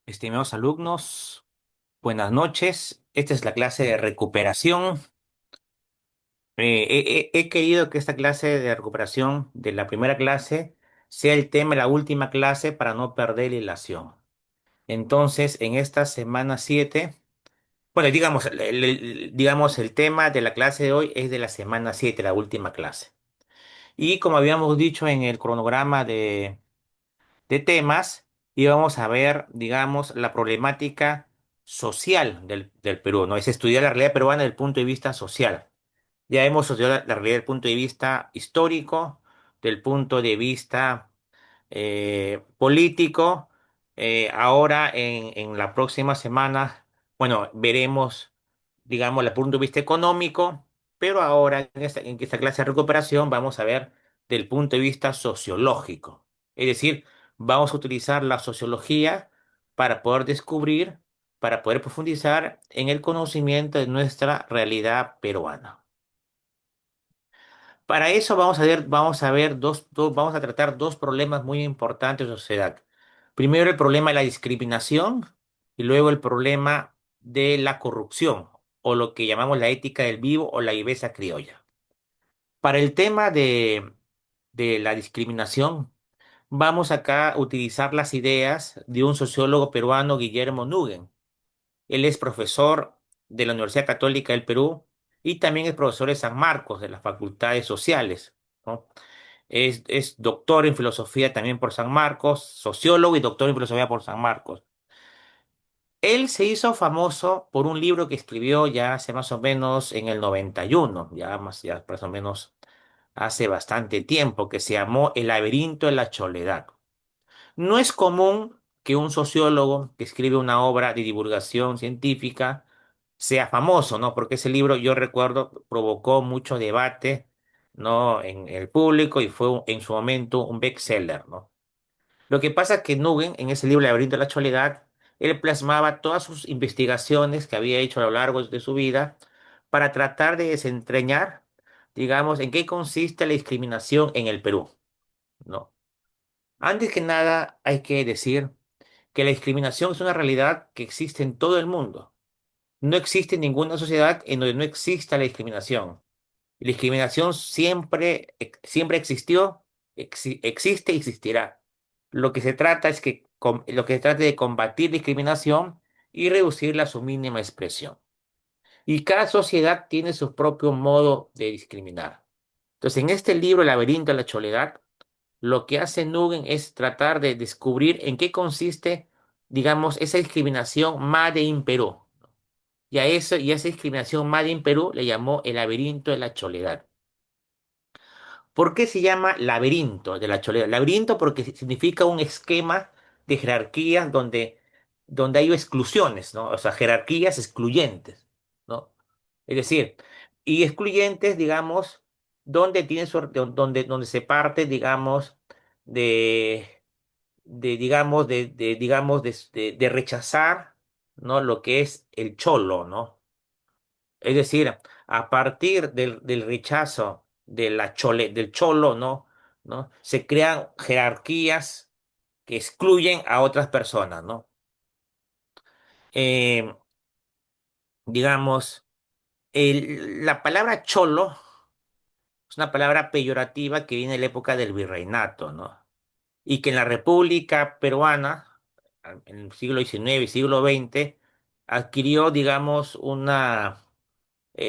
Estimados alumnos, buenas noches. Esta es la clase de recuperación. He querido que esta clase de recuperación de la primera clase sea el tema de la última clase para no perder la hilación. Entonces, en esta semana 7, bueno, digamos, digamos, el tema de la clase de hoy es de la semana 7, la última clase. Y como habíamos dicho en el cronograma de temas y vamos a ver, digamos, la problemática social del Perú, ¿no? Es estudiar la realidad peruana desde el punto de vista social. Ya hemos estudiado la realidad desde el punto de vista histórico, del punto de vista político. Ahora, en la próxima semana, bueno, veremos, digamos, el punto de vista económico, pero ahora en esta clase de recuperación vamos a ver del punto de vista sociológico. Es decir, vamos a utilizar la sociología para poder descubrir, para poder profundizar en el conocimiento de nuestra realidad peruana. Para eso vamos a ver vamos a tratar dos problemas muy importantes de sociedad. Primero el problema de la discriminación y luego el problema de la corrupción, o lo que llamamos la ética del vivo o la viveza criolla. Para el tema de la discriminación, vamos acá a utilizar las ideas de un sociólogo peruano, Guillermo Nugen. Él es profesor de la Universidad Católica del Perú y también es profesor de San Marcos, de las Facultades Sociales, ¿no? Es doctor en filosofía también por San Marcos, sociólogo y doctor en filosofía por San Marcos. Él se hizo famoso por un libro que escribió ya hace más o menos en el 91, ya más o menos hace bastante tiempo, que se llamó El laberinto de la Soledad. No es común que un sociólogo que escribe una obra de divulgación científica sea famoso, ¿no? Porque ese libro, yo recuerdo, provocó mucho debate, ¿no? En el público y fue en su momento un bestseller, ¿no? Lo que pasa es que Nugent, en ese libro, El laberinto de la actualidad, él plasmaba todas sus investigaciones que había hecho a lo largo de su vida para tratar de desentrañar, digamos, en qué consiste la discriminación en el Perú, ¿no? Antes que nada, hay que decir que la discriminación es una realidad que existe en todo el mundo. No existe ninguna sociedad en donde no exista la discriminación. La discriminación siempre existió, existe y existirá. Lo que se trata de combatir discriminación y reducirla a su mínima expresión. Y cada sociedad tiene su propio modo de discriminar. Entonces, en este libro, El laberinto de la soledad, lo que hace Nugent es tratar de descubrir en qué consiste, digamos, esa discriminación Made in Perú. Y a esa discriminación Made in Perú le llamó el laberinto de la soledad. ¿Por qué se llama laberinto de la Soledad? Laberinto porque significa un esquema de jerarquías donde hay exclusiones, ¿no? O sea, jerarquías excluyentes, ¿no? Es decir, y excluyentes, digamos, donde se parte, digamos, de, de rechazar, ¿no? Lo que es el cholo, ¿no? Es decir, a partir del rechazo del cholo, ¿no? ¿No? Se crean jerarquías que excluyen a otras personas, ¿no? Eh, digamos, la palabra cholo es una palabra peyorativa que viene de la época del virreinato, ¿no? Y que en la República Peruana, en el siglo XIX y siglo XX, adquirió, digamos,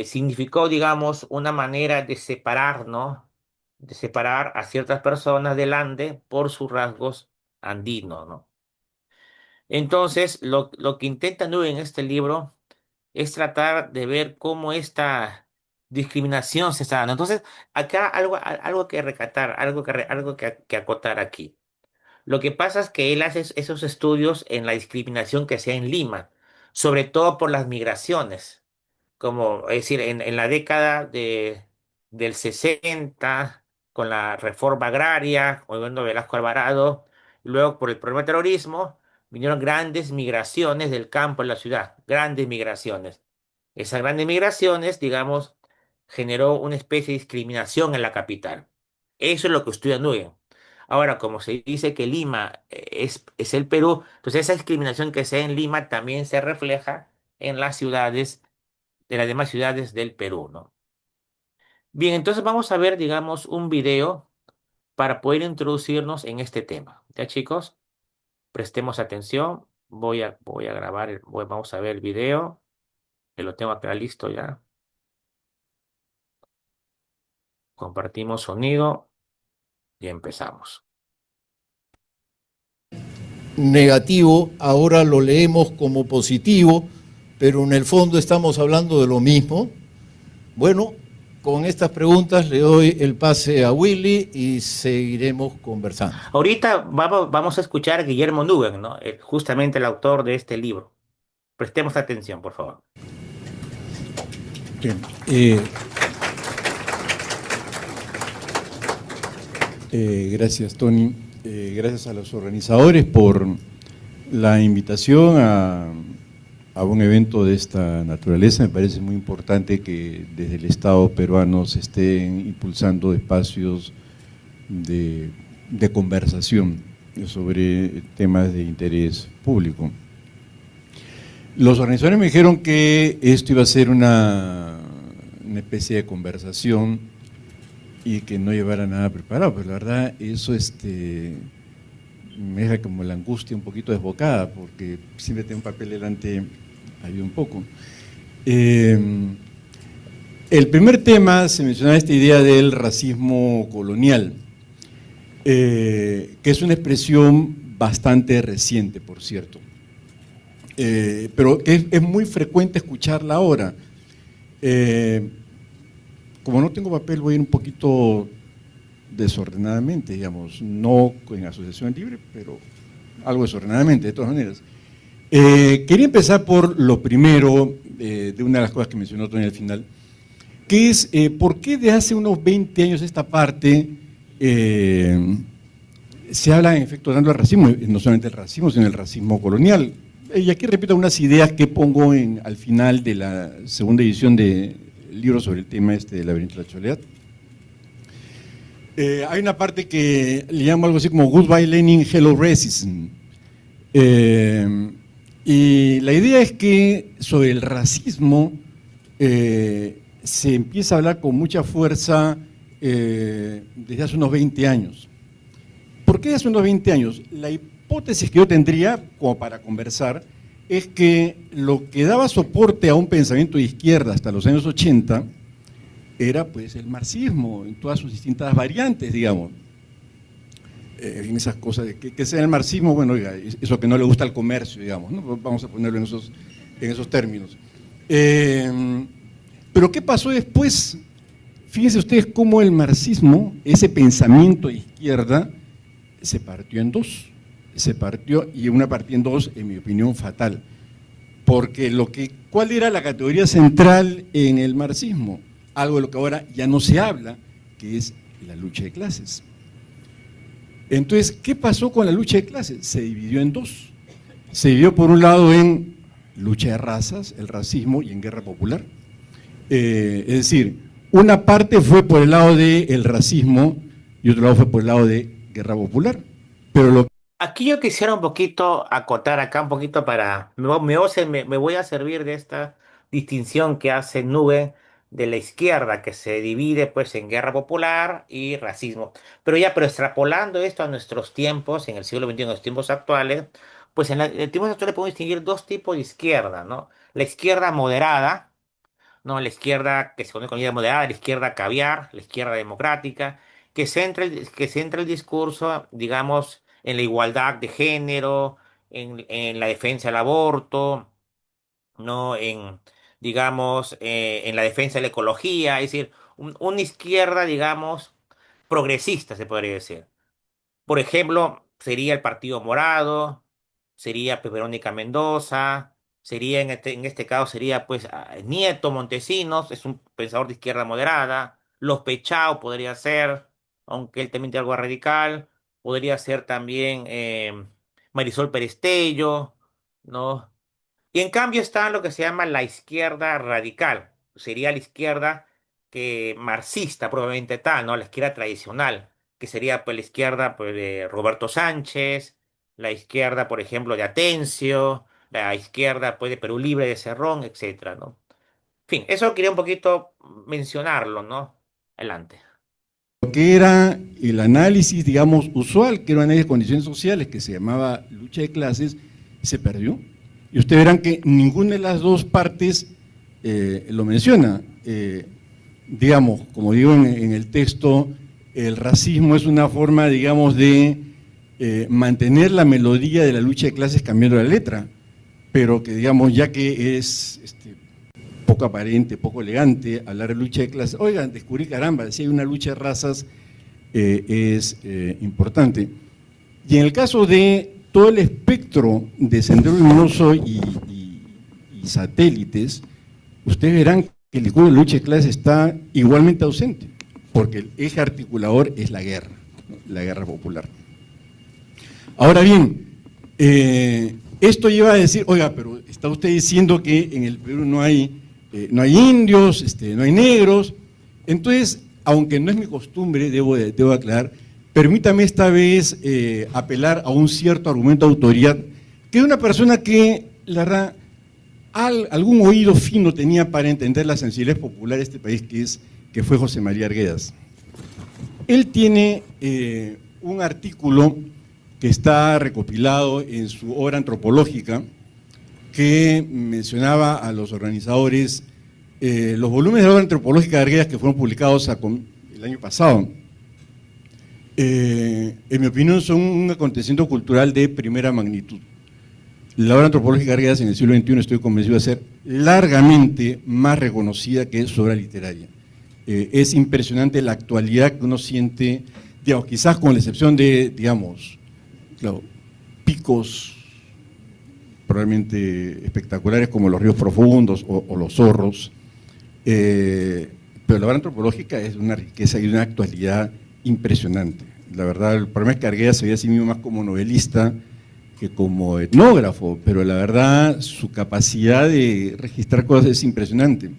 significó, digamos, una manera de separar, ¿no? De separar a ciertas personas del Ande por sus rasgos andinos, ¿no? Entonces, lo que intenta Nube en este libro es tratar de ver cómo esta discriminación se está dando. Entonces, acá algo que recatar, que acotar aquí. Lo que pasa es que él hace esos estudios en la discriminación que se da en Lima, sobre todo por las migraciones como, es decir, en la década del 60 con la reforma agraria, con el gobierno de Velasco Alvarado, y luego por el problema del terrorismo, vinieron grandes migraciones del campo a la ciudad, grandes migraciones. Esas grandes migraciones, digamos, generó una especie de discriminación en la capital. Eso es lo que estudia Nguyen. Ahora, como se dice que Lima es el Perú, entonces esa discriminación que se da en Lima también se refleja en las ciudades de las demás ciudades del Perú, ¿no? Bien, entonces vamos a ver, digamos, un video para poder introducirnos en este tema. ¿Ya, chicos? Prestemos atención. Voy a grabar, vamos a ver el video, que lo tengo acá listo ya. Compartimos sonido y empezamos. Negativo, ahora lo leemos como positivo, pero en el fondo estamos hablando de lo mismo. Bueno, con estas preguntas le doy el pase a Willy y seguiremos conversando. Ahorita vamos a escuchar a Guillermo Nugent, ¿no? Justamente el autor de este libro. Prestemos atención, por favor. Bien. Gracias, Tony. Gracias a los organizadores por la invitación a un evento de esta naturaleza. Me parece muy importante que desde el Estado peruano se estén impulsando espacios de conversación sobre temas de interés público. Los organizadores me dijeron que esto iba a ser una especie de conversación y que no llevara nada preparado, pero la verdad eso me deja como la angustia un poquito desbocada, porque siempre tengo un papel delante, ayuda un poco. El primer tema se mencionaba esta idea del racismo colonial, que es una expresión bastante reciente, por cierto, pero que es muy frecuente escucharla ahora. Como no tengo papel, voy a ir un poquito desordenadamente, digamos, no en asociación libre, pero algo desordenadamente, de todas maneras. Quería empezar por lo primero, de una de las cosas que mencionó Tony al final, que es por qué de hace unos 20 años esta parte se habla en efecto dando el racismo, no solamente el racismo, sino el racismo colonial. Y aquí repito unas ideas que pongo al final de la segunda edición del libro sobre el tema del laberinto de la Soledad. Hay una parte que le llamo algo así como Goodbye Lenin, Hello Racism. Y la idea es que sobre el racismo se empieza a hablar con mucha fuerza desde hace unos 20 años. ¿Por qué hace unos 20 años? La hipótesis que yo tendría, como para conversar, es que lo que daba soporte a un pensamiento de izquierda hasta los años 80 era pues el marxismo, en todas sus distintas variantes, digamos. En esas cosas, de que sea el marxismo, bueno, oiga, eso que no le gusta al comercio, digamos, ¿no? Vamos a ponerlo en esos términos. Pero ¿qué pasó después? Fíjense ustedes cómo el marxismo, ese pensamiento de izquierda, se partió en dos. Se partió, y una partida en dos, en mi opinión, fatal. Porque ¿cuál era la categoría central en el marxismo? Algo de lo que ahora ya no se habla, que es la lucha de clases. Entonces, ¿qué pasó con la lucha de clases? Se dividió en dos. Se dividió por un lado en lucha de razas, el racismo, y en guerra popular. Es decir, una parte fue por el lado del racismo y otro lado fue por el lado de guerra popular. Pero Aquí yo quisiera un poquito acotar acá, un poquito para, me voy a servir de esta distinción que hace Nube de la izquierda, que se divide pues en guerra popular y racismo. Pero extrapolando esto a nuestros tiempos, en el siglo XXI, en los tiempos actuales, pues en el tiempos actuales podemos distinguir dos tipos de izquierda, ¿no? La izquierda moderada, ¿no? La izquierda que se conoce como idea moderada, la izquierda caviar, la izquierda democrática, que centra el discurso, digamos, en la igualdad de género, en la defensa del aborto, ¿no? Digamos, en la defensa de la ecología, es decir, una izquierda, digamos, progresista, se podría decir. Por ejemplo, sería el Partido Morado, sería pues, Verónica Mendoza, sería en este caso sería pues Nieto Montesinos, es un pensador de izquierda moderada, Los Pechao podría ser, aunque él también tiene algo radical, podría ser también Marisol Perestello, ¿no? Y en cambio está lo que se llama la izquierda radical, sería la izquierda que marxista probablemente tal, ¿no? La izquierda tradicional, que sería pues la izquierda pues, de Roberto Sánchez, la izquierda, por ejemplo, de Atencio, la izquierda pues, de Perú Libre de Cerrón, etcétera, ¿no? En fin, eso quería un poquito mencionarlo, ¿no? Adelante. Lo que era el análisis, digamos, usual, que era un análisis de condiciones sociales, que se llamaba lucha de clases, se perdió. Y ustedes verán que ninguna de las dos partes lo menciona. Digamos, como digo en el texto, el racismo es una forma, digamos, de mantener la melodía de la lucha de clases cambiando la letra, pero que, digamos, ya que es poco aparente, poco elegante hablar de lucha de clases, oigan, descubrí, caramba, si hay una lucha de razas, es importante. Y en el caso de todo el espectro de Sendero Luminoso y satélites, ustedes verán que el discurso de lucha de clases está igualmente ausente, porque el eje articulador es la guerra popular. Ahora bien, esto lleva a decir, oiga, pero está usted diciendo que en el Perú no hay indios, no hay negros. Entonces, aunque no es mi costumbre, debo aclarar, permítame esta vez apelar a un cierto argumento de autoridad, que es una persona que, la verdad, algún oído fino tenía para entender la sensibilidad popular de este país, que fue José María Arguedas. Él tiene un artículo que está recopilado en su obra antropológica, que mencionaba a los organizadores, los volúmenes de la obra antropológica de Arguedas que fueron publicados el año pasado, en mi opinión son un acontecimiento cultural de primera magnitud. La obra antropológica de Arguedas en el siglo XXI estoy convencido de ser largamente más reconocida que su obra literaria. Es impresionante la actualidad que uno siente, digamos, quizás con la excepción de, digamos, claro, picos probablemente espectaculares como los ríos profundos o los zorros, pero la obra antropológica es una riqueza y una actualidad impresionante. La verdad, el problema es que Arguedas se veía a sí mismo más como novelista que como etnógrafo, pero la verdad su capacidad de registrar cosas es impresionante.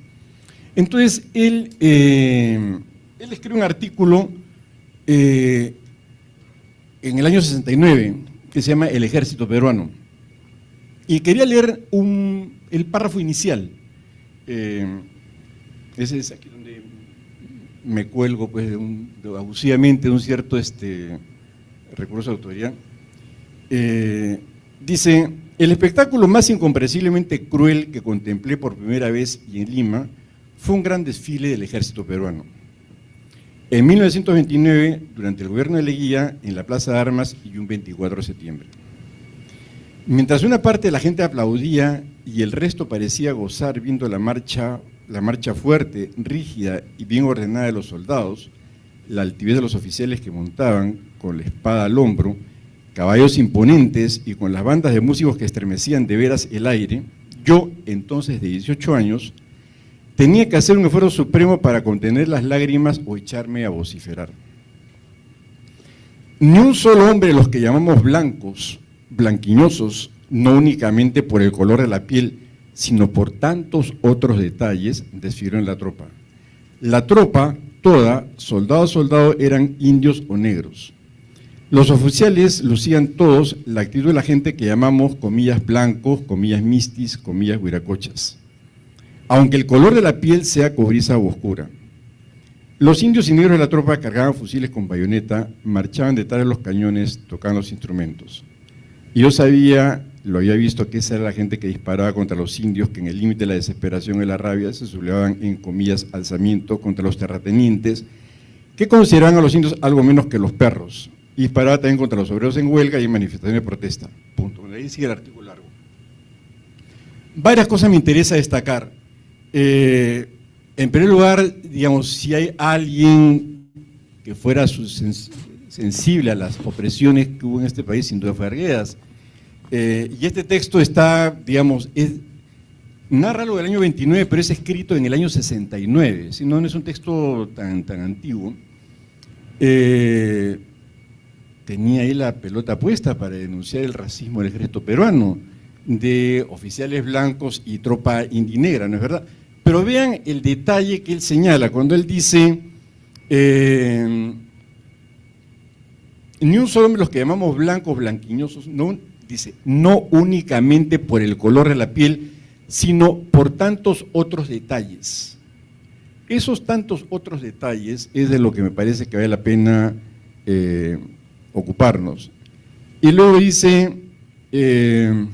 Entonces, él escribe un artículo en el año 69 que se llama El Ejército Peruano. Y quería leer el párrafo inicial. Ese es aquí donde me cuelgo pues, abusivamente de un cierto recurso de autoridad. Dice, el espectáculo más incomprensiblemente cruel que contemplé por primera vez y en Lima fue un gran desfile del ejército peruano. En 1929, durante el gobierno de Leguía, en la Plaza de Armas y un 24 de septiembre. Mientras una parte de la gente aplaudía y el resto parecía gozar viendo la marcha fuerte, rígida y bien ordenada de los soldados, la altivez de los oficiales que montaban con la espada al hombro, caballos imponentes y con las bandas de músicos que estremecían de veras el aire, yo, entonces de 18 años, tenía que hacer un esfuerzo supremo para contener las lágrimas o echarme a vociferar. Ni un solo hombre de los que llamamos blancos, blanquiñosos, no únicamente por el color de la piel, sino por tantos otros detalles, desfiló en la tropa. La tropa, toda, soldado a soldado, eran indios o negros. Los oficiales lucían todos la actitud de la gente que llamamos, comillas, blancos, comillas, mistis, comillas, huiracochas. Aunque el color de la piel sea cobriza o oscura. Los indios y negros de la tropa cargaban fusiles con bayoneta, marchaban detrás de los cañones, tocaban los instrumentos. Y yo sabía, lo había visto, que esa era la gente que disparaba contra los indios, que en el límite de la desesperación y la rabia se sublevaban en comillas alzamiento contra los terratenientes, que consideraban a los indios algo menos que los perros, y disparaba también contra los obreros en huelga y en manifestaciones de protesta. Punto. Ahí sigue el artículo largo. Varias cosas me interesa destacar. En primer lugar, digamos, si hay alguien que fuera sensible a las opresiones que hubo en este país, sin duda fue Arguedas. Y este texto está, digamos, narra lo del año 29, pero es escrito en el año 69, si no es un texto tan antiguo. Tenía ahí la pelota puesta para denunciar el racismo del ejército peruano, de oficiales blancos y tropa indinegra, ¿no es verdad? Pero vean el detalle que él señala, cuando él dice, ni un solo hombre, los que llamamos blancos, blanquiñosos, no, dice, no únicamente por el color de la piel, sino por tantos otros detalles. Esos tantos otros detalles es de lo que me parece que vale la pena eh, ocuparnos. Y luego dice, eh,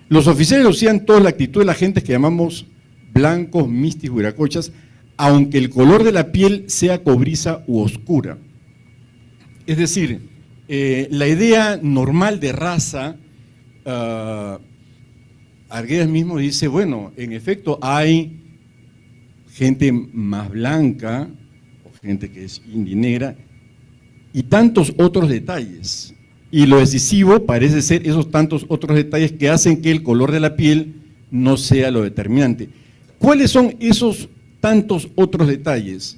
los oficiales lucían toda la actitud de la gente que llamamos blancos, mistis, huiracochas, aunque el color de la piel sea cobriza u oscura. Es decir, la idea normal de raza, uh, Arguedas mismo dice, bueno, en efecto hay gente más blanca, o gente que es indinegra, y tantos otros detalles. Y lo decisivo parece ser esos tantos otros detalles que hacen que el color de la piel no sea lo determinante. ¿Cuáles son esos tantos otros detalles?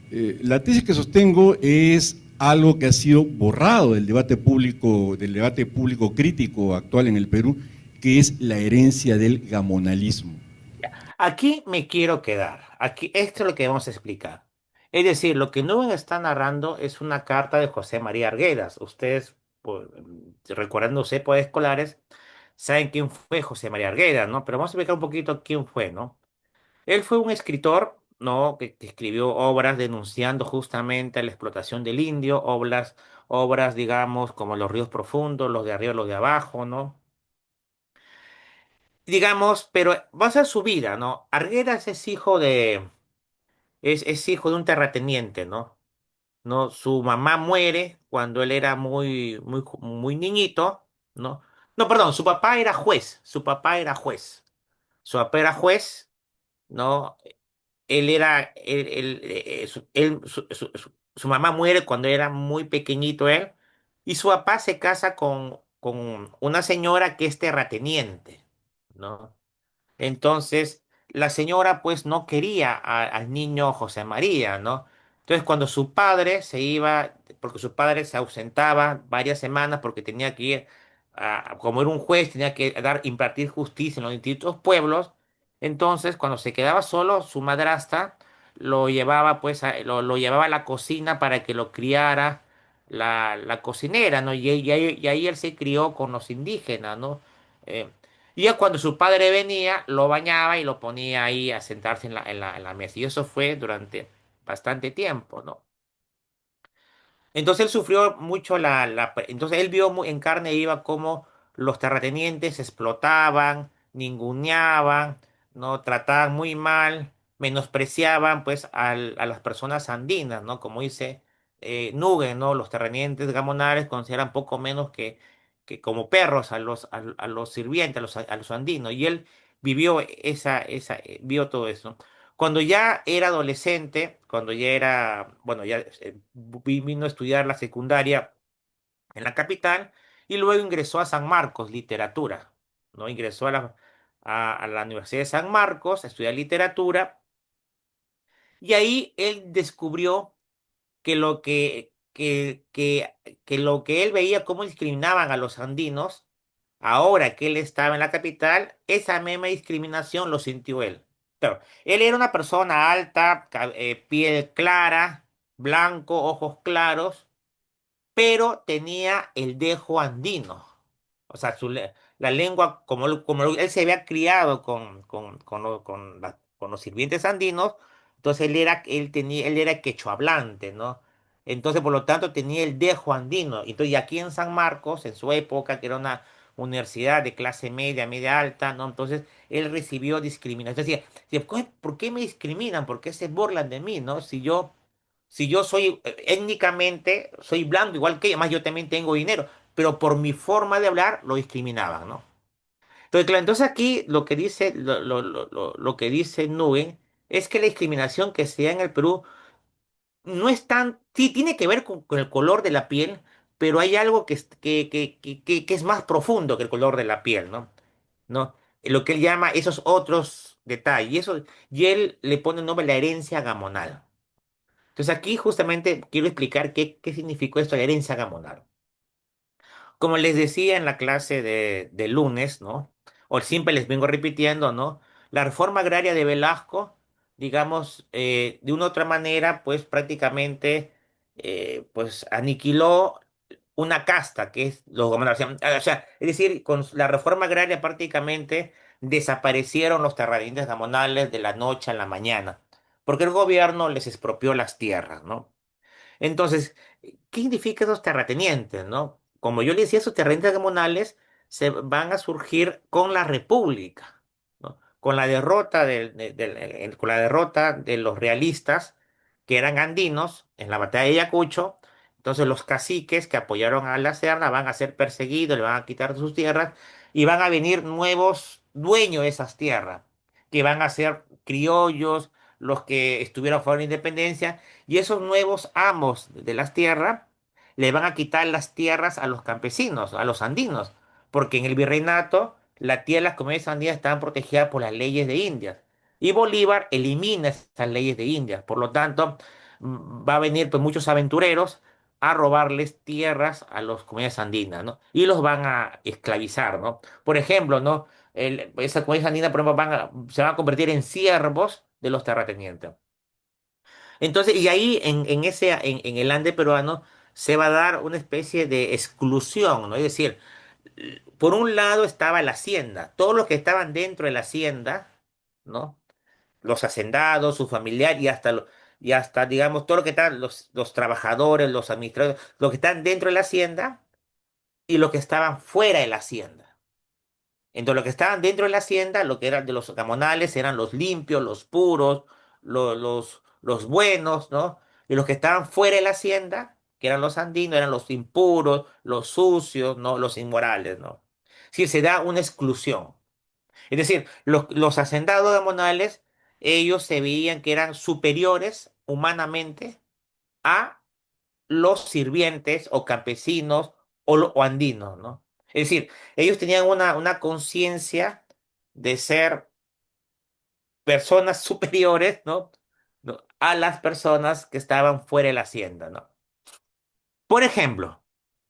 La tesis que sostengo es algo que ha sido borrado del debate público crítico actual en el Perú, que es la herencia del gamonalismo. Aquí me quiero quedar. Aquí, esto es lo que vamos a explicar. Es decir, lo que Nubén está narrando es una carta de José María Arguedas. Ustedes, pues, recordando épocas escolares, saben quién fue José María Arguedas, ¿no? Pero vamos a explicar un poquito quién fue, ¿no? Él fue un escritor, ¿no? Que escribió obras denunciando justamente la explotación del indio, obras, digamos, como Los ríos profundos, los de arriba, los de abajo, ¿no? Digamos, pero va a ser su vida, ¿no? Arguedas es hijo de un terrateniente, ¿no? ¿No? Su mamá muere cuando él era muy niñito, ¿no? No, perdón, su papá era juez, ¿no? Su mamá muere cuando era muy pequeñito él, y su papá se casa con una señora que es terrateniente, ¿no? Entonces, la señora pues no quería al niño José María, ¿no? Entonces, cuando su padre se iba, porque su padre se ausentaba varias semanas porque tenía que ir, como era un juez, tenía que impartir justicia en los distintos pueblos, entonces cuando se quedaba solo, su madrastra lo llevaba pues lo llevaba a la cocina para que lo criara la cocinera, ¿no? Y ahí él se crió con los indígenas, ¿no? Eh, y ya cuando su padre venía, lo bañaba y lo ponía ahí a sentarse en la mesa. Y eso fue durante bastante tiempo, ¿no? Entonces él sufrió mucho entonces él vio en carne viva cómo los terratenientes explotaban, ninguneaban, ¿no? Trataban muy mal, menospreciaban pues a las personas andinas, ¿no? Como dice Nugent, ¿no? Los terratenientes gamonales consideran poco menos que como perros a los sirvientes, a los andinos. Y él vivió vio todo eso. Cuando ya era adolescente, cuando ya era, bueno, ya vino a estudiar la secundaria en la capital y luego ingresó a San Marcos, literatura, ¿no? Ingresó a la Universidad de San Marcos a estudiar literatura y ahí él descubrió que lo que él veía, cómo discriminaban a los andinos, ahora que él estaba en la capital, esa misma discriminación lo sintió él. Claro, él era una persona alta, piel clara, blanco, ojos claros, pero tenía el dejo andino. O sea, la lengua, como él se había criado con los sirvientes andinos, entonces él era quechua hablante, ¿no? Entonces, por lo tanto, tenía el dejo andino. Entonces, y aquí en San Marcos, en su época, que era una universidad de clase media, media alta, ¿no? Entonces, él recibió discriminación. Decía, ¿por qué me discriminan? ¿Por qué se burlan de mí, no? Si yo soy étnicamente, soy blanco igual que ellos, además yo también tengo dinero, pero por mi forma de hablar lo discriminaban, ¿no? Entonces, claro, entonces aquí lo que dice Nugent es que la discriminación que se da en el Perú no es tan, sí tiene que ver con el color de la piel, pero hay algo que es más profundo que el color de la piel, ¿no? ¿No? Lo que él llama esos otros detalles, y él le pone el nombre la herencia gamonal. Entonces aquí justamente quiero explicar qué significó esto de herencia gamonal. Como les decía en la clase de lunes, ¿no? O siempre les vengo repitiendo, ¿no? La reforma agraria de Velasco, digamos, de una u otra manera, pues prácticamente, pues aniquiló una casta, que es los gobernadores. O sea, es decir, con la reforma agraria prácticamente desaparecieron los terratenientes gamonales de la noche a la mañana, porque el gobierno les expropió las tierras, ¿no? Entonces, ¿qué significa esos terratenientes, no? Como yo le decía, esos terratenientes comunales se van a surgir con la República, ¿no? Con la derrota con la derrota de los realistas, que eran andinos, en la batalla de Ayacucho. Entonces, los caciques que apoyaron a la Serna van a ser perseguidos, le van a quitar sus tierras y van a venir nuevos dueños de esas tierras, que van a ser criollos, los que estuvieron fuera de la independencia, y esos nuevos amos de las tierras le van a quitar las tierras a los campesinos, a los andinos, porque en el virreinato la tierra y las comunidades andinas estaban protegidas por las leyes de Indias. Y Bolívar elimina esas leyes de Indias. Por lo tanto, va a venir pues, muchos aventureros a robarles tierras a las comunidades andinas, ¿no? Y los van a esclavizar, ¿no? Por ejemplo, ¿no? Esas comunidades andinas, por ejemplo, se van a convertir en siervos de los terratenientes. Entonces, y ahí en el Ande peruano se va a dar una especie de exclusión, ¿no? Es decir, por un lado estaba la hacienda, todos los que estaban dentro de la hacienda, ¿no? Los hacendados, su familiar y hasta, digamos, todo lo que están, los trabajadores, los administradores, los que están dentro de la hacienda y los que estaban fuera de la hacienda. Entonces, los que estaban dentro de la hacienda, lo que eran de los gamonales, eran los limpios, los puros, los buenos, ¿no? Y los que estaban fuera de la hacienda, que eran los andinos, eran los impuros, los sucios, ¿no? Los inmorales, ¿no? Sí, se da una exclusión. Es decir, los hacendados gamonales, ellos se veían que eran superiores humanamente a los sirvientes o campesinos o andinos, ¿no? Es decir, ellos tenían una conciencia de ser personas superiores, ¿no? ¿No? A las personas que estaban fuera de la hacienda, ¿no? Por ejemplo,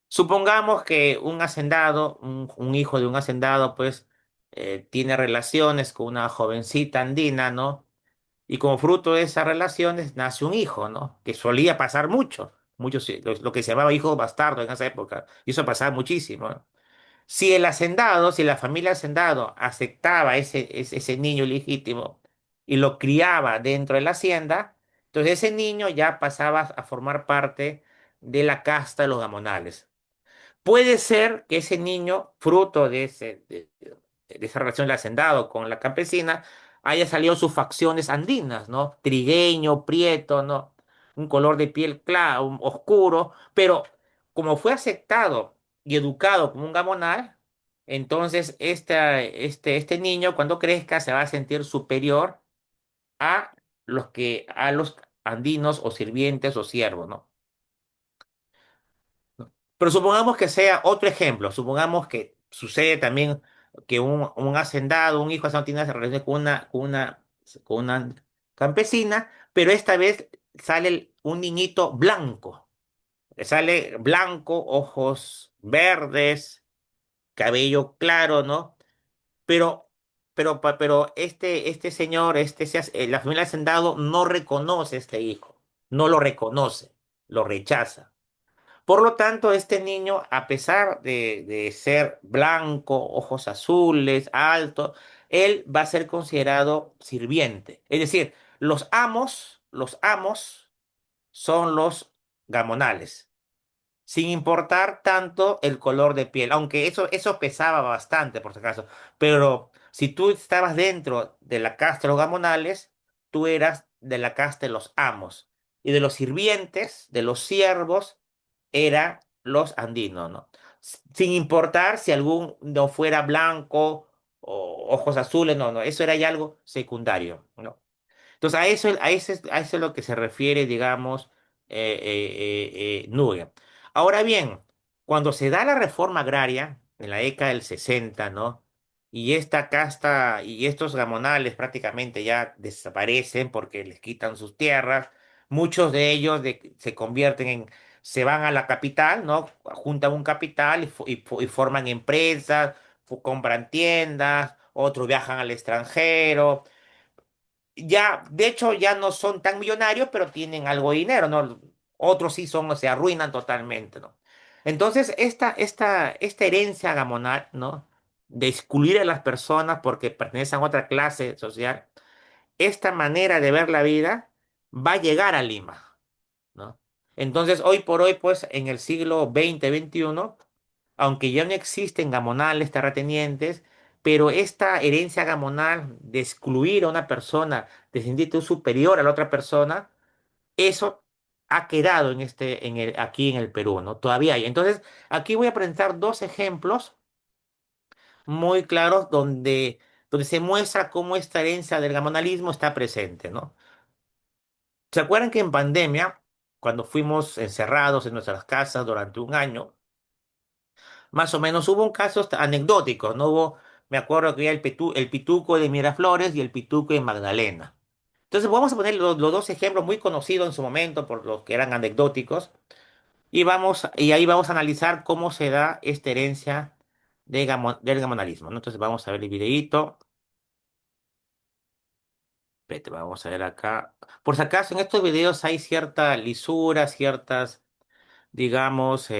supongamos que un hacendado, un hijo de un hacendado, pues, tiene relaciones con una jovencita andina, ¿no? Y como fruto de esas relaciones nace un hijo, ¿no? Que solía pasar mucho, muchos, lo que se llamaba hijo bastardo en esa época, y eso pasaba muchísimo, ¿no? Si el hacendado, si la familia hacendado aceptaba ese niño ilegítimo y lo criaba dentro de la hacienda, entonces ese niño ya pasaba a formar parte de la casta de los gamonales. Puede ser que ese niño, fruto de esa relación del hacendado con la campesina, haya salido sus facciones andinas, ¿no? Trigueño, prieto, ¿no? Un color de piel claro, oscuro, pero como fue aceptado y educado como un gamonal, entonces este niño cuando crezca se va a sentir superior a a los andinos o sirvientes o siervos, ¿no? Pero supongamos que sea otro ejemplo, supongamos que sucede también que un hacendado, un hijo hacendado tiene relaciones con una campesina, pero esta vez sale un niñito blanco, sale blanco, ojos verdes, cabello claro, ¿no? Pero, pero este señor, la familia de hacendado no reconoce a este hijo, no lo reconoce, lo rechaza. Por lo tanto, este niño, a pesar de ser blanco, ojos azules, alto, él va a ser considerado sirviente. Es decir, los amos son los gamonales sin importar tanto el color de piel, aunque eso pesaba bastante, por si acaso. Pero si tú estabas dentro de la casta de los gamonales, tú eras de la casta de los amos. Y de los sirvientes, de los siervos, eran los andinos, ¿no? Sin importar si algún no fuera blanco o ojos azules, no, no, eso era ya algo secundario, ¿no? Entonces, a eso es lo que se refiere, digamos, Nugent. Ahora bien, cuando se da la reforma agraria, en la década del 60, ¿no? Y esta casta y estos gamonales prácticamente ya desaparecen porque les quitan sus tierras, muchos de ellos se convierten se van a la capital, ¿no? Juntan un capital y forman empresas, compran tiendas, otros viajan al extranjero ya, de hecho, ya no son tan millonarios, pero tienen algo de dinero, ¿no? Otros sí son, se arruinan totalmente, ¿no? Entonces, esta herencia gamonal, ¿no? De excluir a las personas porque pertenecen a otra clase social, esta manera de ver la vida va a llegar a Lima, ¿no? Entonces, hoy por hoy, pues, en el siglo XX-XXI, aunque ya no existen gamonales, terratenientes, pero esta herencia gamonal de excluir a una persona, de sentirte superior a la otra persona, eso ha quedado aquí en el Perú, ¿no? Todavía hay. Entonces, aquí voy a presentar dos ejemplos muy claros donde se muestra cómo esta herencia del gamonalismo está presente, ¿no? ¿Se acuerdan que en pandemia, cuando fuimos encerrados en nuestras casas durante un año, más o menos hubo un caso anecdótico, ¿no? Me acuerdo que había el pituco de Miraflores y el pituco de Magdalena. Entonces, vamos a poner los dos ejemplos muy conocidos en su momento por los que eran anecdóticos. Y ahí vamos a analizar cómo se da esta herencia del gamonalismo, ¿no? Entonces vamos a ver el videíto. Espérate, vamos a ver acá. Por si acaso, en estos videos hay cierta lisura, ciertas, digamos,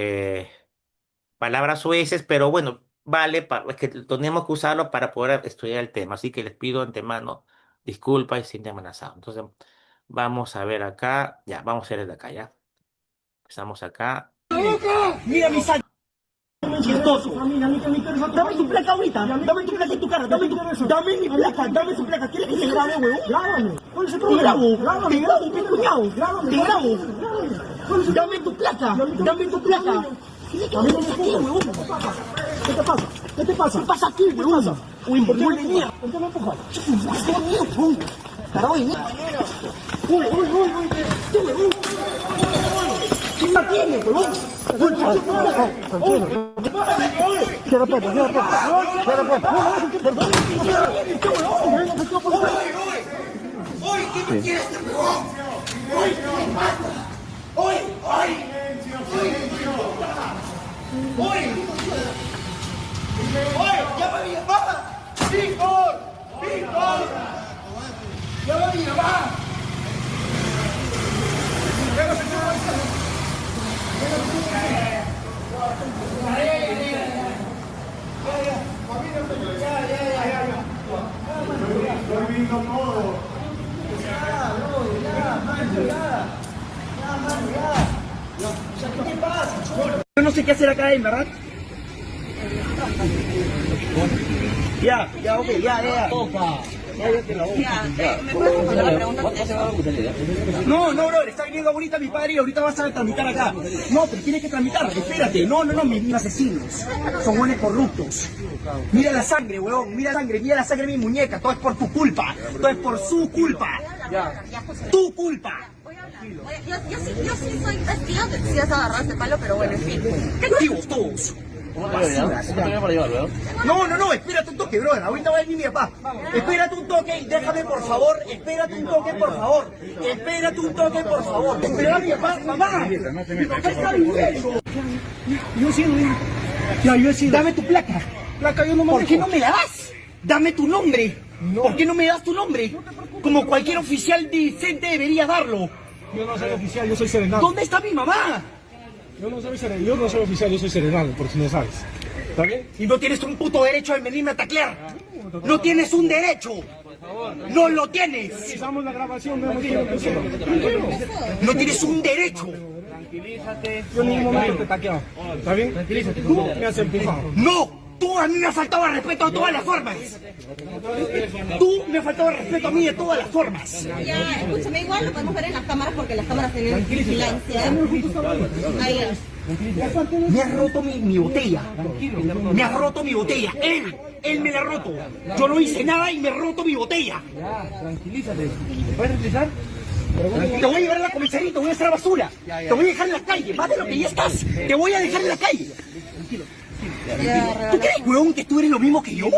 palabras sueces, pero bueno, vale, es que tenemos que usarlo para poder estudiar el tema. Así que les pido antemano disculpas y sin amenazado. Entonces, vamos a ver acá. Ya, vamos a ver desde acá, ya. Empezamos acá. Mira mi sangre. Chistoso. Dame tu placa ahorita. Dame tu placa en tu cara. Dame mi placa. Dame su placa. ¿Quieres que te grabe, huevón? Grábame. Te grabo. Te grabo, mi cuñado. Te grabo. Dame tu placa. Dame tu placa. ¿Qué pasa aquí, huevón? ¿Qué te pasa? ¿Qué te pasa? ¿Qué pasa aquí, huevón? Uy, ¿por qué me empujas? ¿Por qué me empujas? ¿Qué miedo, huevón? Carajo de mierda. Uy, uy, uy, uy. ¿Qué, huevón? ¿Quién la tiene, huevón? Tranquilo. Cierra puerta, cierra puerta. Cierra puerta. Yo no sé qué hacer acá, en verdad. Ya, ok, ya. ¿Me puedes responder la pregunta? No, bro, está viniendo ahorita mi padre y ahorita vas a tramitar acá. No, pero tienes que tramitar, espérate. No, mis asesinos. Son buenos corruptos. Mira la sangre, weón, mira la sangre de mi muñeca. Todo es por tu culpa. Todo es por su culpa. Tu culpa. Voy a hablar. Yo sí soy testigo que sí has agarrado este palo, pero bueno, en fin. Testigos todos. No, espérate un toque, brother. Ahorita va a venir mi papá. Espérate un toque y déjame, por favor. Espérate un toque, por favor. Espérate un toque, por favor. Espera a mi papá, mamá. Mi papá está viviendo. Yo sí, yo sí. Dame tu placa. Placa, yo no me ¿Por qué no me la das? Dame tu nombre. ¿Por qué no me das tu nombre? Como cualquier oficial decente debería darlo. Yo no soy oficial, yo soy serenado. ¿Dónde está mi mamá? Yo no soy oficial, yo soy serenado, por si no sabes. ¿Está bien? Y no tienes un puto derecho de venirme a taclear. No tienes un derecho. No lo tienes. Revisamos la grabación, vemos qué es lo que hicieron. No tienes un derecho. Yo en ningún momento te he taqueado. ¿Está bien? Tranquilízate. Tú me has empujado. No. Tú a mí me has faltado el respeto de todas las formas. Tú me has faltado el respeto a mí de todas las formas. Ya, escúchame, igual lo podemos ver en las cámaras porque las cámaras tienen vigilancia. Ahí es. Me has roto mi botella. Me has roto mi botella. Él me la ha roto. Yo no hice nada y me ha roto mi botella. Ya, tranquilízate. ¿Puedes revisar? Te voy a llevar a la comisaría y te voy a hacer basura. Te voy a dejar en la calle. Más de lo que ya estás. Te voy a dejar en la calle. ¿Tú crees, weón, que tú eres lo mismo que yo?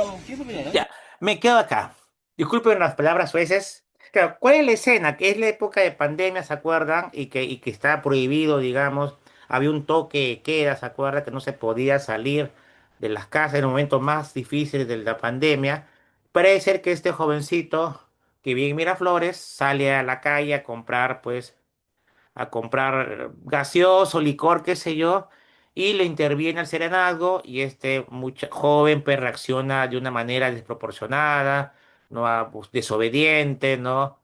Ya, me quedo acá. Disculpen las palabras sueces. Claro, ¿cuál es la escena? Que es la época de pandemia, ¿se acuerdan? Y que está prohibido, digamos. Había un toque de queda, ¿se acuerdan? Que no se podía salir de las casas en los momentos más difíciles de la pandemia. Parece ser que este jovencito que vive en Miraflores sale a la calle a comprar, pues, a comprar gaseoso, licor, qué sé yo, y le interviene al serenazgo y este joven pues reacciona de una manera desproporcionada, ¿no? Desobediente, ¿no?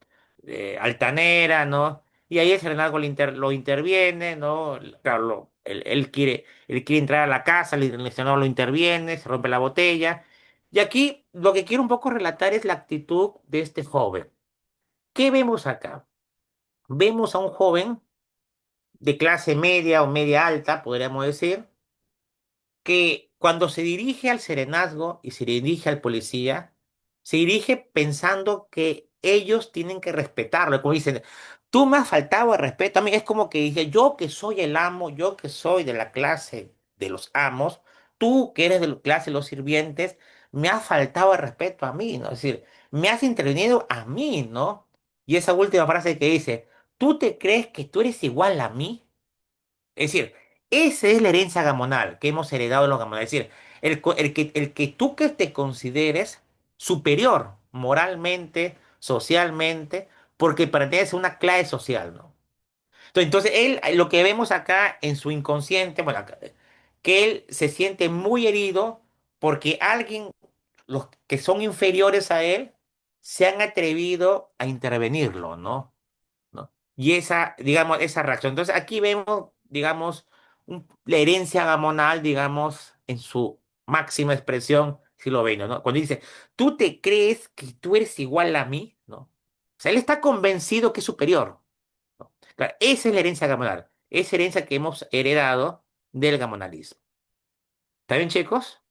Altanera, ¿no? Y ahí el serenazgo lo interviene, ¿no? Claro, él quiere entrar a la casa, el serenazgo lo interviene, se rompe la botella. Y aquí lo que quiero un poco relatar es la actitud de este joven. ¿Qué vemos acá? Vemos a un joven de clase media o media alta, podríamos decir, que cuando se dirige al serenazgo y se dirige al policía, se dirige pensando que ellos tienen que respetarlo. Como dicen, tú me has faltado el respeto a mí. Es como que dice, yo que soy el amo, yo que soy de la clase de los amos, tú que eres de la clase de los sirvientes, me has faltado el respeto a mí, ¿no? Es decir, me has intervenido a mí, ¿no? Y esa última frase que dice, ¿tú te crees que tú eres igual a mí? Es decir, esa es la herencia gamonal que hemos heredado de los gamonales. Es decir, el que tú que te consideres superior moralmente, socialmente, porque perteneces a una clase social, ¿no? Entonces, él, lo que vemos acá en su inconsciente, bueno, que él se siente muy herido porque alguien, los que son inferiores a él, se han atrevido a intervenirlo, ¿no? Y esa, digamos, esa reacción. Entonces aquí vemos, digamos, la herencia gamonal, digamos, en su máxima expresión, si lo ven, ¿no? Cuando dice, tú te crees que tú eres igual a mí, ¿no? O sea, él está convencido que es superior, ¿no? Claro, esa es la herencia gamonal, esa herencia que hemos heredado del gamonalismo. ¿Está bien, chicos?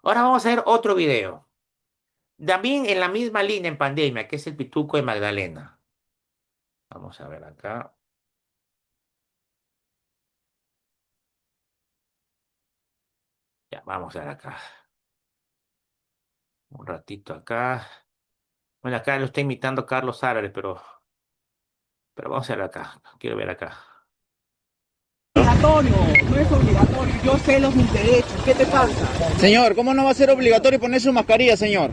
Ahora vamos a ver otro video. También en la misma línea en pandemia, que es el pituco de Magdalena. Vamos a ver acá. Ya, vamos a ver acá. Un ratito acá. Bueno, acá lo está imitando Carlos Álvarez, pero vamos a ver acá. Quiero ver acá. Obligatorio, no es obligatorio. Yo sé mis derechos. ¿Qué te pasa? Señor, ¿cómo no va a ser obligatorio poner su mascarilla, señor?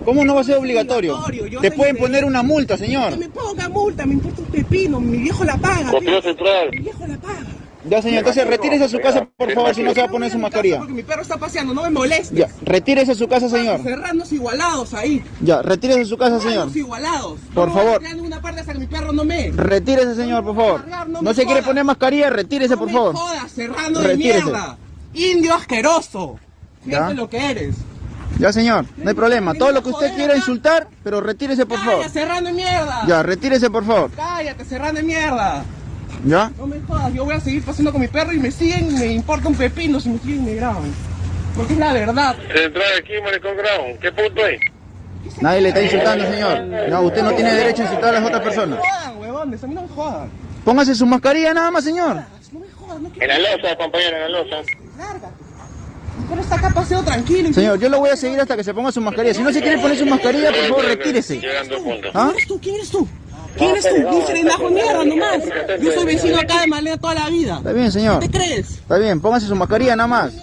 ¿Cómo no va a ser obligatorio? Yo Te sé pueden mis poner derechos. una multa, señor. Que me ponga multa, me importa un pepino. Mi viejo la paga. Copió central. Mi viejo la paga. Ya, señor, entonces retírese a su casa, por favor, si no se va a poner su mascarilla. Porque mi perro está paseando, no me molestes. Ya, retírese a su casa, señor. Serranos igualados ahí. Ya, retírese a su casa, señor. Serranos igualados. Por No me voy a favor. tirar en una parte hasta que mi perro no me... Retírese, señor, por favor. No se quiere poner mascarilla, retírese, por favor. No me jodas, serrano de Retírese. mierda. Indio asqueroso. Ya. Fíjate lo que eres. Ya, señor, no hay problema. Todo lo que usted quiera insultar, pero retírese, por favor. Cállate, serrano de mierda. Ya, retírese, por favor. Cállate, serrano de mierda. ¿Ya? No me jodas, yo voy a seguir pasando con mi perro y me siguen, me importa un pepino si me siguen y me graban. Porque es la verdad. Central aquí, Maricón Ground. ¿Qué punto hay? Nadie le está insultando, señor. No, usted no tiene derecho a insultar a las otras personas. No me jodan, huevones, a mí no me jodan. Póngase su mascarilla nada más, señor. No me jodan, no En quiero... la losa, compañero, en la losa. Lárgate. Mi perro está acá paseo tranquilo. Señor, yo lo voy a seguir hasta que se ponga su mascarilla. Si no se quiere poner su mascarilla, por favor, retírese. Llegando a punto. ¿Ah? ¿Quién eres tú? ¿Quién eres tú? Un serenajo de mierda nomás. Yo soy vecino acá de Malena toda la vida. Está bien, señor. ¿Qué te crees? Está bien, póngase su mascarilla nada más.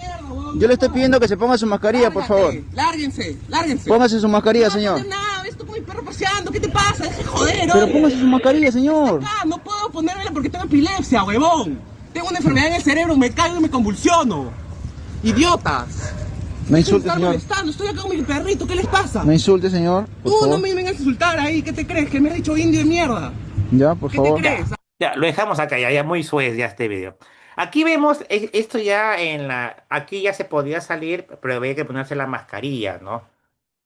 Yo le estoy pidiendo que se ponga su mascarilla, por favor. Lárguense, lárguense. Póngase su mascarilla, No señor. hacer nada, ves tú con mi perro paseando, ¿qué te pasa? Deje de joder, Pero oye. póngase su mascarilla, señor. Ah, no puedo ponérmela porque tengo epilepsia, huevón. Tengo una enfermedad en el cerebro, me caigo y me convulsiono. Idiotas. No insulte, Me están señor. molestando, estoy acá con mi perrito, ¿qué les pasa? No insulte, señor. Por Tú no favor. me vengas a insultar ahí, ¿qué te crees? Que me has dicho indio de mierda. Ya, por ¿Qué te favor. crees? Ya, lo dejamos acá, ya muy suez ya este video. Aquí vemos esto ya aquí ya se podía salir, pero había que ponerse la mascarilla, ¿no?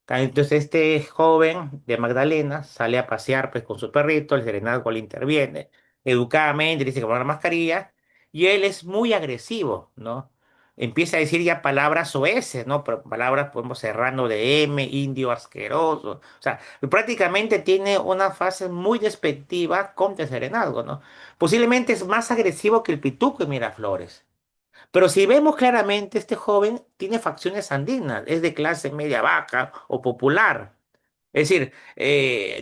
Entonces este joven de Magdalena sale a pasear pues con su perrito, el serenazgo le interviene, educadamente le dice que ponga la mascarilla, y él es muy agresivo, ¿no? Empieza a decir ya palabras soeces, ¿no? Palabras, podemos serrano de M, indio asqueroso. O sea, prácticamente tiene una fase muy despectiva contra el serenazgo, ¿no? Posiblemente es más agresivo que el pituco de Miraflores. Pero si vemos claramente, este joven tiene facciones andinas, es de clase media baja o popular. Es decir,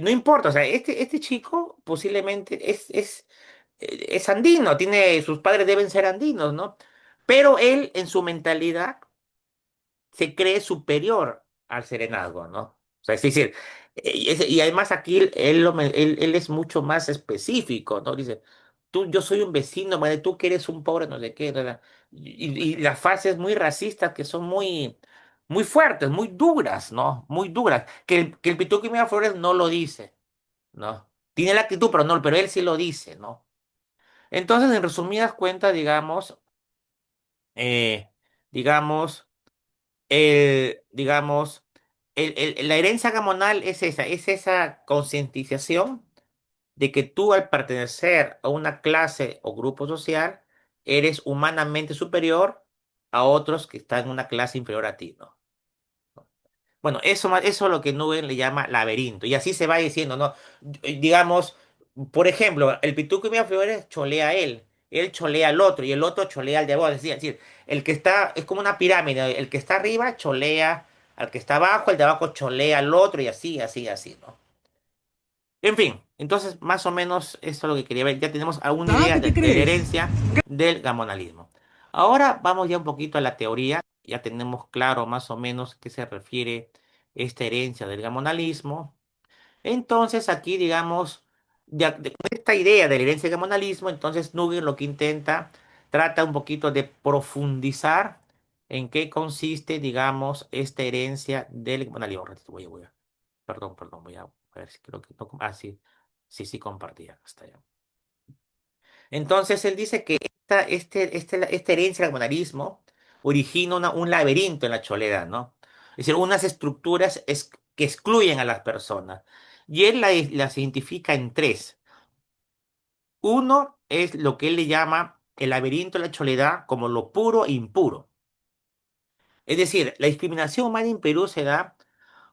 no importa, o sea, este chico posiblemente es andino, sus padres deben ser andinos, ¿no? Pero él en su mentalidad se cree superior al serenazgo, ¿no? O sea, es decir, y además aquí él es mucho más específico, ¿no? Dice, yo soy un vecino, madre, tú que eres un pobre, no sé qué, y las frases muy racistas que son muy fuertes, muy duras, ¿no? Muy duras, que el Pituco Mira Flores no lo dice, ¿no? Tiene la actitud, pero él sí lo dice, ¿no? Entonces, en resumidas cuentas, eh, digamos, digamos, la herencia gamonal es esa concientización de que tú al pertenecer a una clase o grupo social, eres humanamente superior a otros que están en una clase inferior a ti, ¿no? Bueno, eso es lo que Nubel le llama laberinto. Y así se va diciendo, ¿no? Digamos, por ejemplo, el Pituco y Flores cholea a él cholea al otro y el otro cholea al de abajo. Es decir, el que está, es como una pirámide, el que está arriba cholea al que está abajo, el de abajo cholea al otro y así, así, así, ¿no? En fin, entonces más o menos eso es lo que quería ver. Ya tenemos alguna ¿Ah? idea ¿Qué te de la crees? herencia del gamonalismo. Ahora vamos ya un poquito a la teoría. Ya tenemos claro más o menos qué se refiere esta herencia del gamonalismo. Entonces aquí, digamos, con esta idea de la herencia del gamonalismo, entonces Nugent lo que intenta, trata un poquito de profundizar en qué consiste, digamos, esta herencia del gamonalismo. Un ratito, perdón, voy a ver si creo que no. Ah, sí, sí, sí, compartía. Hasta allá. Entonces él dice que esta herencia del monalismo origina un laberinto en la Choledad, ¿no? Es decir, unas estructuras que excluyen a las personas. Y él las identifica en tres. Uno es lo que él le llama el laberinto de la Choledad como lo puro e impuro. Es decir, la discriminación humana en Perú se da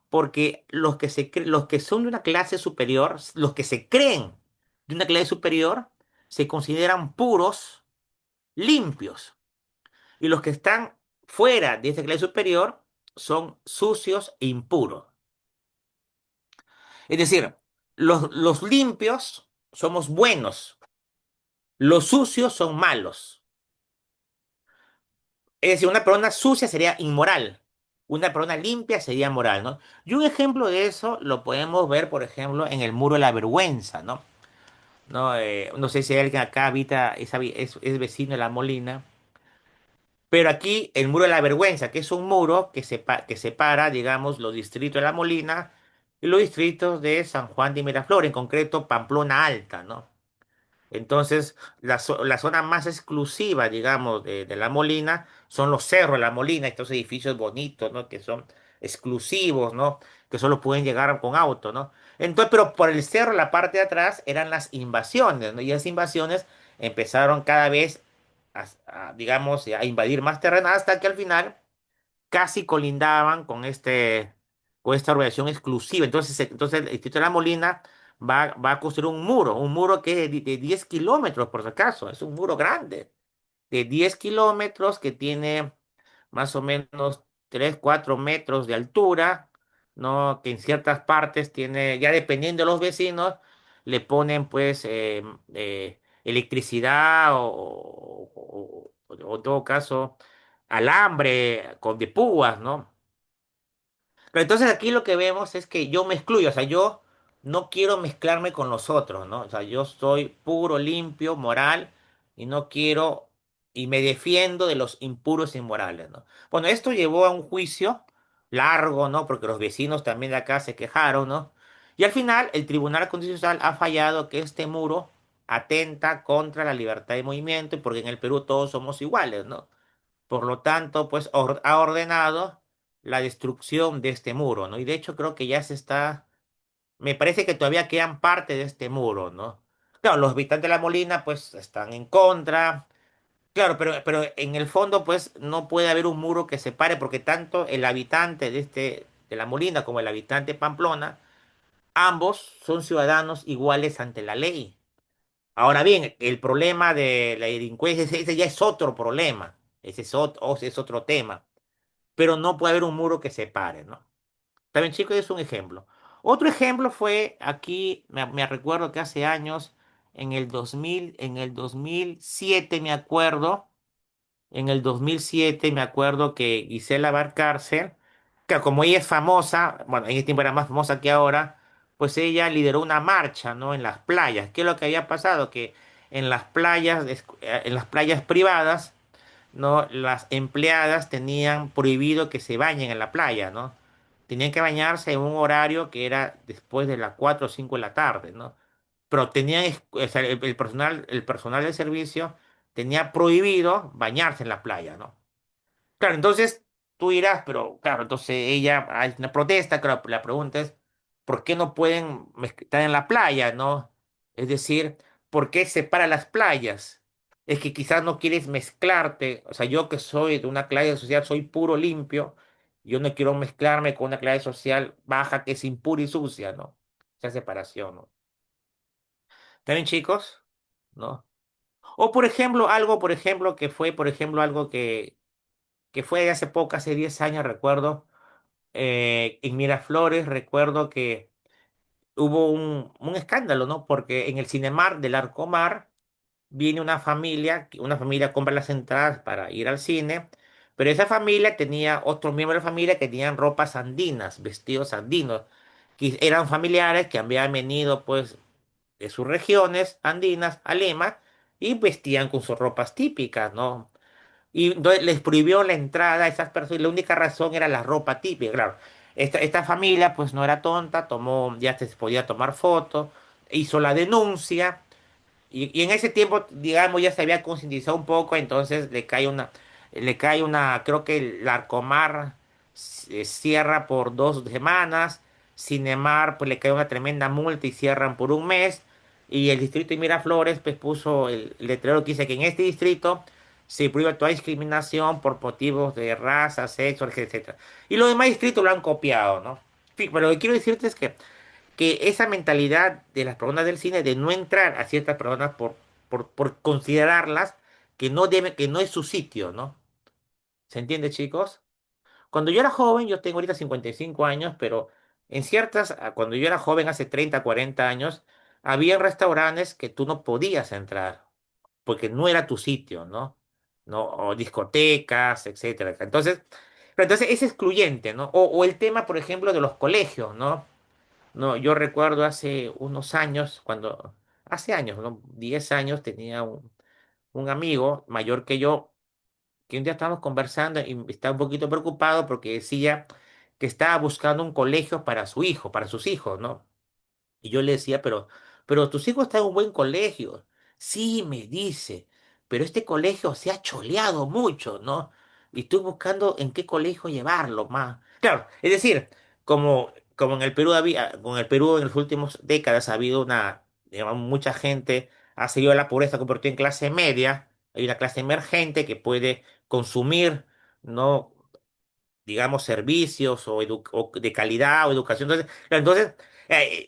porque los que son de una clase superior, los que se creen de una clase superior, se consideran puros, limpios, y los que están fuera de esa clase superior son sucios e impuros. Es decir, los limpios somos buenos, los sucios son malos. Es decir, una persona sucia sería inmoral, una persona limpia sería moral, ¿no? Y un ejemplo de eso lo podemos ver, por ejemplo, en el muro de la vergüenza, ¿no? No sé si alguien acá habita, es vecino de La Molina, pero aquí el muro de la vergüenza, que es un muro que separa, digamos, los distritos de La Molina y los distritos de San Juan de Miraflores, en concreto Pamplona Alta, ¿no? Entonces, la zona más exclusiva, digamos, de La Molina son los cerros de La Molina, estos edificios bonitos, ¿no? Que son exclusivos, ¿no? Que solo pueden llegar con auto, ¿no? Entonces, pero por el cerro, la parte de atrás, eran las invasiones, ¿no? Y esas invasiones empezaron cada vez, digamos, a invadir más terreno hasta que al final casi colindaban con esta organización exclusiva. Entonces el Distrito de La Molina va a construir un muro que es de 10 kilómetros, por si acaso, es un muro grande, de 10 kilómetros que tiene más o menos 3 4 metros de altura, ¿no? Que en ciertas partes tiene, ya dependiendo de los vecinos, le ponen pues electricidad o en todo caso alambre de púas, ¿no? Pero entonces aquí lo que vemos es que yo me excluyo, o sea, yo no quiero mezclarme con los otros, ¿no? O sea, yo soy puro, limpio, moral y no quiero y me defiendo de los impuros e inmorales, ¿no? Bueno, esto llevó a un juicio largo, ¿no? Porque los vecinos también de acá se quejaron, ¿no? Y al final el Tribunal Constitucional ha fallado que este muro atenta contra la libertad de movimiento, porque en el Perú todos somos iguales, ¿no? Por lo tanto, pues ha ordenado la destrucción de este muro, ¿no? Y de hecho creo que ya me parece que todavía quedan parte de este muro, ¿no? Claro, los habitantes de La Molina pues están en contra, claro, pero en el fondo pues no puede haber un muro que separe porque tanto el habitante de La Molina como el habitante de Pamplona, ambos son ciudadanos iguales ante la ley. Ahora bien, el problema de la delincuencia, ese ya es otro problema, ese es otro tema, pero no puede haber un muro que separe, ¿no? También, chicos, es un ejemplo. Otro ejemplo fue aquí, me recuerdo que hace años, en el 2007 me acuerdo, en el 2007 me acuerdo que Gisela Valcárcel, que como ella es famosa, bueno, en ese tiempo era más famosa que ahora, pues ella lideró una marcha, ¿no? En las playas. ¿Qué es lo que había pasado? Que en las playas privadas, ¿no? Las empleadas tenían prohibido que se bañen en la playa, ¿no? Tenían que bañarse en un horario que era después de las 4 o 5 de la tarde, ¿no? Pero o sea, el personal del servicio tenía prohibido bañarse en la playa, ¿no? Claro, entonces tú dirás, pero claro, entonces ella hay una protesta, claro, la pregunta es, ¿por qué no pueden estar en la playa, no? Es decir, ¿por qué separa las playas? Es que quizás no quieres mezclarte, o sea, yo que soy de una clase social, soy puro limpio, yo no quiero mezclarme con una clase social baja que es impura y sucia, ¿no? Esa separación, ¿no? ¿Está bien, chicos? ¿No? O por ejemplo, algo, por ejemplo, que fue, por ejemplo, algo que fue hace poco, hace 10 años, recuerdo, en Miraflores, recuerdo que hubo un escándalo, ¿no? Porque en el Cinemar del Arcomar viene una familia compra las entradas para ir al cine, pero esa familia tenía otros miembros de la familia que tenían ropas andinas, vestidos andinos, que eran familiares que habían venido, pues, de sus regiones andinas a Lima y vestían con sus ropas típicas, ¿no? Y entonces les prohibió la entrada a esas personas. Y la única razón era la ropa típica, claro. Esta familia pues no era tonta, ya se podía tomar fotos, hizo la denuncia y en ese tiempo, digamos, ya se había concientizado un poco, entonces creo que el Larcomar cierra por 2 semanas, Cinemar pues le cae una tremenda multa y cierran por un mes, y el distrito de Miraflores pues puso el letrero que dice que en este distrito se prohíbe toda discriminación por motivos de raza, sexo, etcétera. Y los demás distritos lo han copiado, ¿no? Sí, pero lo que quiero decirte es que esa mentalidad de las personas del cine de no entrar a ciertas personas por considerarlas que no es su sitio, ¿no? ¿Se entiende, chicos? Cuando yo era joven, yo tengo ahorita 55 años, pero cuando yo era joven, hace 30 40 años, había restaurantes que tú no podías entrar porque no era tu sitio, ¿no? ¿No? O discotecas, etcétera. Pero entonces es excluyente, ¿no? O el tema, por ejemplo, de los colegios, ¿no? No, yo recuerdo hace unos años, hace años, ¿no? 10 años, tenía un amigo mayor que yo, que un día estábamos conversando y estaba un poquito preocupado porque decía que estaba buscando un colegio para su hijo, para sus hijos, ¿no? Y yo le decía, pero tus hijos están en un buen colegio. Sí, me dice, pero este colegio se ha choleado mucho, ¿no? Y estoy buscando en qué colegio llevarlo más. Claro, es decir, como en el Perú con el Perú en las últimas décadas ha habido digamos, mucha gente ha seguido la pobreza, convirtió en clase media, hay una clase emergente que puede consumir, ¿no? Digamos, servicios o de calidad o educación. Entonces,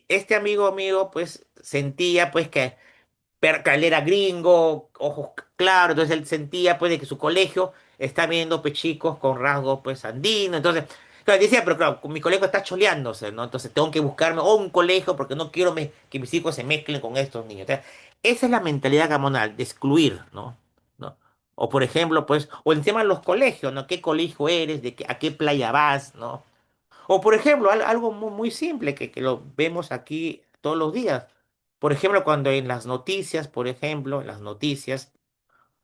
este amigo mío, pues, sentía, pues, que él era gringo, ojos claros, entonces él sentía, pues, de que su colegio está viendo, pues, chicos con rasgos, pues, andinos. Entonces, claro, decía, pero claro, mi colegio está choleándose, ¿no? Entonces tengo que buscarme o un colegio porque no quiero que mis hijos se mezclen con estos niños. O sea, esa es la mentalidad gamonal, de excluir, ¿no? ¿No? O por ejemplo, pues, o encima los colegios, ¿no? ¿Qué colegio eres? ¿A qué playa vas? ¿No? O por ejemplo, algo muy, muy simple que lo vemos aquí todos los días. Por ejemplo, cuando en las noticias, por ejemplo, en las noticias,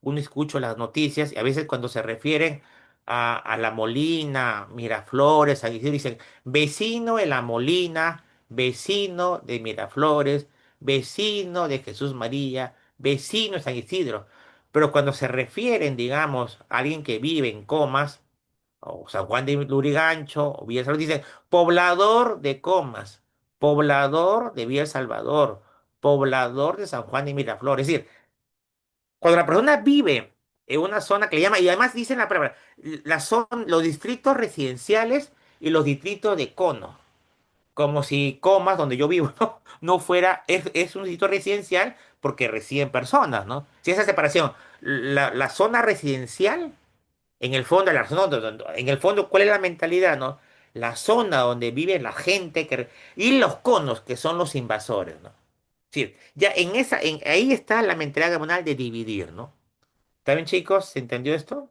uno escucha las noticias y a veces cuando se refieren a La Molina, Miraflores, a Isidro, dicen vecino de La Molina, vecino de Miraflores, vecino de Jesús María, vecino de San Isidro. Pero cuando se refieren, digamos, a alguien que vive en Comas, o San Juan de Lurigancho, o Villa El Salvador, dicen poblador de Comas, poblador de Villa El Salvador, poblador de San Juan de Miraflores. Es decir, cuando la persona vive en una zona que le llama, y además dicen la palabra, los distritos residenciales y los distritos de cono, como si Comas, donde yo vivo, no fuera, es un distrito residencial porque residen personas, ¿no? Si esa separación, la zona residencial en el fondo, en el fondo, ¿cuál es la mentalidad, no? La zona donde vive la gente y los conos, que son los invasores, ¿no? Sí, ya ahí está la mentalidad gamonal de dividir, ¿no? ¿Está bien, chicos? ¿Se entendió esto?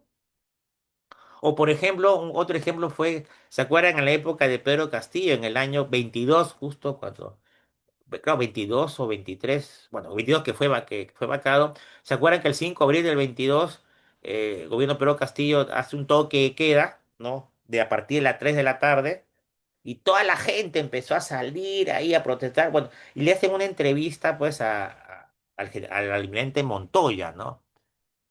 O, por ejemplo, otro ejemplo fue, ¿se acuerdan en la época de Pedro Castillo, en el año 22, justo cuando creo 22 o 23, bueno, 22 que fue vacado. ¿Se acuerdan que el 5 de abril del 22 el gobierno Pedro Castillo hace un toque de queda, ¿no? De a partir de las 3 de la tarde y toda la gente empezó a salir ahí a protestar, bueno, y le hacen una entrevista pues al almirante Montoya, ¿no?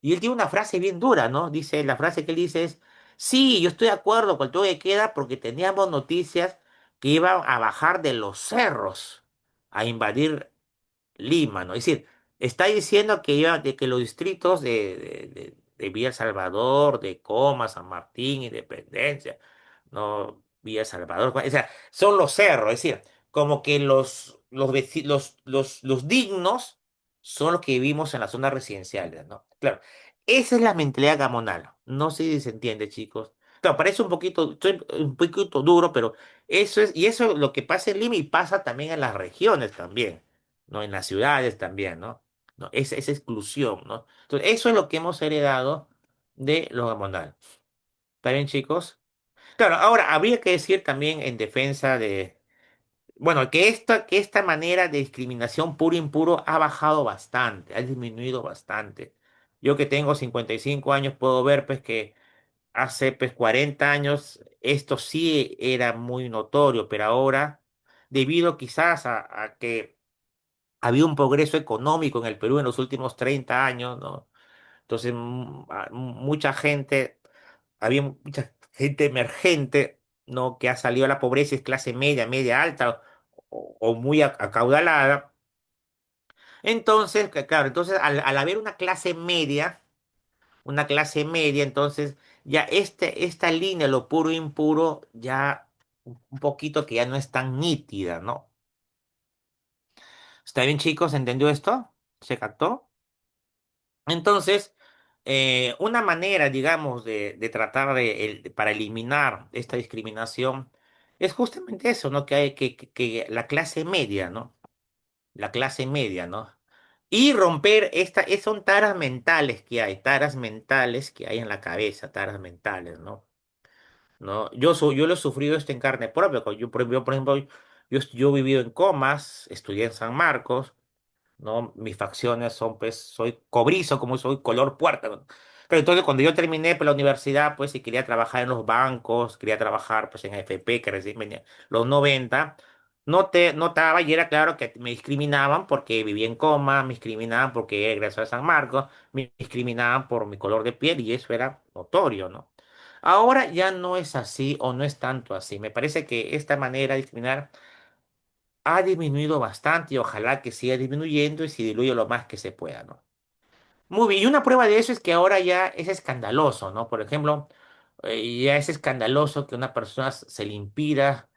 Y él tiene una frase bien dura, ¿no? Dice, la frase que él dice es, sí, yo estoy de acuerdo con el toque de queda porque teníamos noticias que iban a bajar de los cerros a invadir Lima, ¿no? Es decir, está diciendo que, de que los distritos de Villa El Salvador, de Coma, San Martín, Independencia, ¿no? Villa El Salvador, o sea, son los cerros, es decir, como que los dignos son los que vivimos en las zonas residenciales, ¿no? Claro, esa es la mentalidad gamonal. No sé si se entiende, chicos. Claro, parece estoy un poquito duro, pero y eso es lo que pasa en Lima y pasa también en las regiones también. ¿No? En las ciudades también, ¿no? ¿No? Esa exclusión, ¿no? Entonces, eso es lo que hemos heredado de los gamonal. ¿Está bien, chicos? Claro, ahora habría que decir también en defensa de, bueno, que esta manera de discriminación puro y impuro ha bajado bastante, ha disminuido bastante. Yo que tengo 55 años puedo ver pues que hace pues 40 años esto sí era muy notorio, pero ahora, debido quizás a que había un progreso económico en el Perú en los últimos 30 años, ¿no? Entonces, había mucha gente emergente, ¿no? Que ha salido a la pobreza, es clase media, media alta o muy acaudalada. Entonces, claro, entonces al haber una clase media, entonces ya esta línea, lo puro e impuro, ya un poquito que ya no es tan nítida, ¿no? ¿Está bien, chicos? ¿Entendió esto? ¿Se captó? Entonces, una manera, digamos, de tratar para eliminar esta discriminación es justamente eso, ¿no? Que hay que la clase media, ¿no? La clase media, ¿no? Y romper son taras mentales que hay en la cabeza, taras mentales, ¿no? ¿No? Yo lo he sufrido esto en carne propia. Por ejemplo, yo he vivido en Comas, estudié en San Marcos. ¿No? Mis facciones son, pues, soy cobrizo, como soy color puerta, ¿no? Pero entonces cuando yo terminé por la universidad, pues, y quería trabajar en los bancos, quería trabajar, pues, en AFP, que recién venía los 90 notaba y era claro que me discriminaban porque vivía en coma, me discriminaban porque egresé a San Marcos, me discriminaban por mi color de piel y eso era notorio, ¿no? Ahora ya no es así o no es tanto así. Me parece que esta manera de discriminar ha disminuido bastante y ojalá que siga disminuyendo y se diluya lo más que se pueda, ¿no? Muy bien, y una prueba de eso es que ahora ya es escandaloso, ¿no? Por ejemplo, ya es escandaloso que una persona se le impida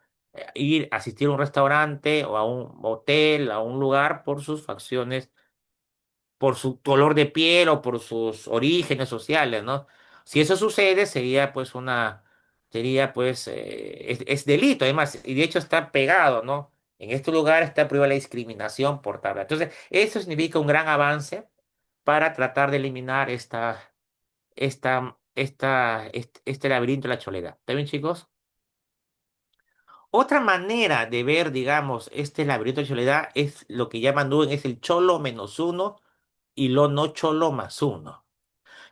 asistir a un restaurante o a un hotel, a un lugar por sus facciones por su color de piel o por sus orígenes sociales, ¿no? Si eso sucede, sería pues, es delito, además, y de hecho está pegado, ¿no? En este lugar está prohibida la discriminación por tabla. Entonces, eso significa un gran avance para tratar de eliminar este laberinto de la Cholera. ¿Está bien, chicos? Otra manera de ver, digamos, este laberinto de Soledad es lo que llaman Duden, es el cholo menos uno y lo no cholo más uno.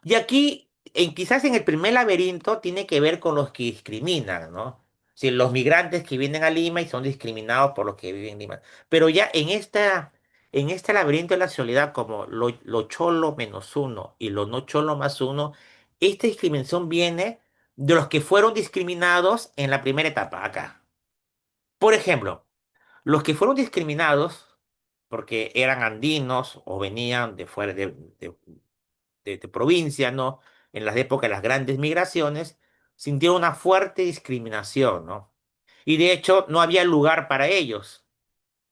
Y aquí, quizás en el primer laberinto, tiene que ver con los que discriminan, ¿no? Si los migrantes que vienen a Lima y son discriminados por los que viven en Lima. Pero ya en este laberinto de la soledad, como lo cholo menos uno y lo no cholo más uno, esta discriminación viene de los que fueron discriminados en la primera etapa, acá. Por ejemplo, los que fueron discriminados porque eran andinos o venían de fuera de provincia, ¿no? En las épocas de las grandes migraciones, sintieron una fuerte discriminación, ¿no? Y de hecho no había lugar para ellos.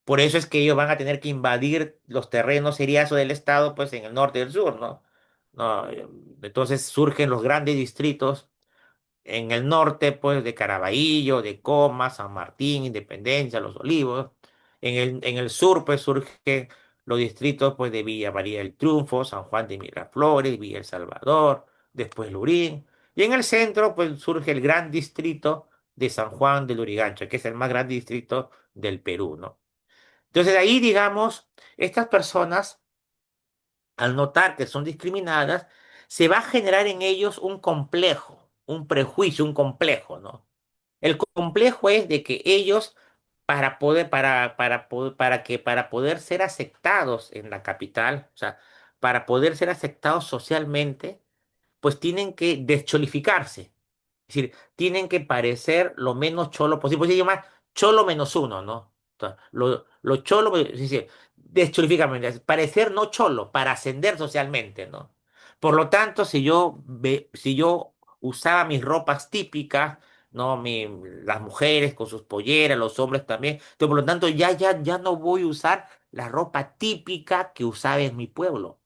Por eso es que ellos van a tener que invadir los terrenos seriazos del Estado, pues en el norte y el sur, ¿no? No, entonces surgen los grandes distritos en el norte, pues, de Caraballo, de Comas, San Martín, Independencia, Los Olivos. En el sur, pues, surgen los distritos, pues, de Villa María del Triunfo, San Juan de Miraflores, Villa El Salvador, después Lurín. Y en el centro, pues, surge el gran distrito de San Juan de Lurigancho, que es el más grande distrito del Perú, ¿no? Entonces ahí, digamos, estas personas, al notar que son discriminadas, se va a generar en ellos un complejo, un prejuicio, un complejo, ¿no? El complejo es de que ellos, para poder ser aceptados en la capital, o sea, para poder ser aceptados socialmente, pues tienen que descholificarse. Es decir, tienen que parecer lo menos cholo posible. Pues se llama cholo menos uno, ¿no? O sea, lo cholo, sí, sí, descholifícame, es parecer no cholo, para ascender socialmente, ¿no? Por lo tanto, si yo usaba mis ropas típicas, ¿no? Las mujeres con sus polleras, los hombres también. Entonces, por lo tanto, ya no voy a usar la ropa típica que usaba en mi pueblo.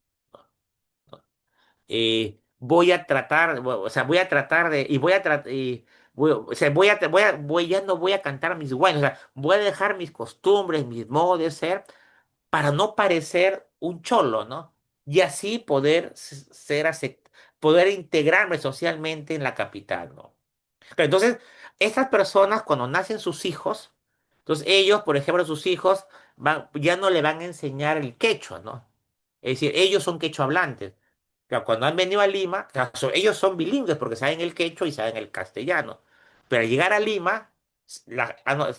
Voy a tratar, o sea, voy a tratar de, y voy a tratar, o sea, ya no voy a cantar mis guaynos, o sea, voy a dejar mis costumbres, mis modos de ser, para no parecer un cholo, ¿no? Y así poder integrarme socialmente en la capital, ¿no? Entonces, estas personas, cuando nacen sus hijos, entonces ellos, por ejemplo, sus hijos ya no le van a enseñar el quechua, ¿no? Es decir, ellos son quechua hablantes. Claro, cuando han venido a Lima, claro, ellos son bilingües porque saben el quechua y saben el castellano. Pero al llegar a Lima,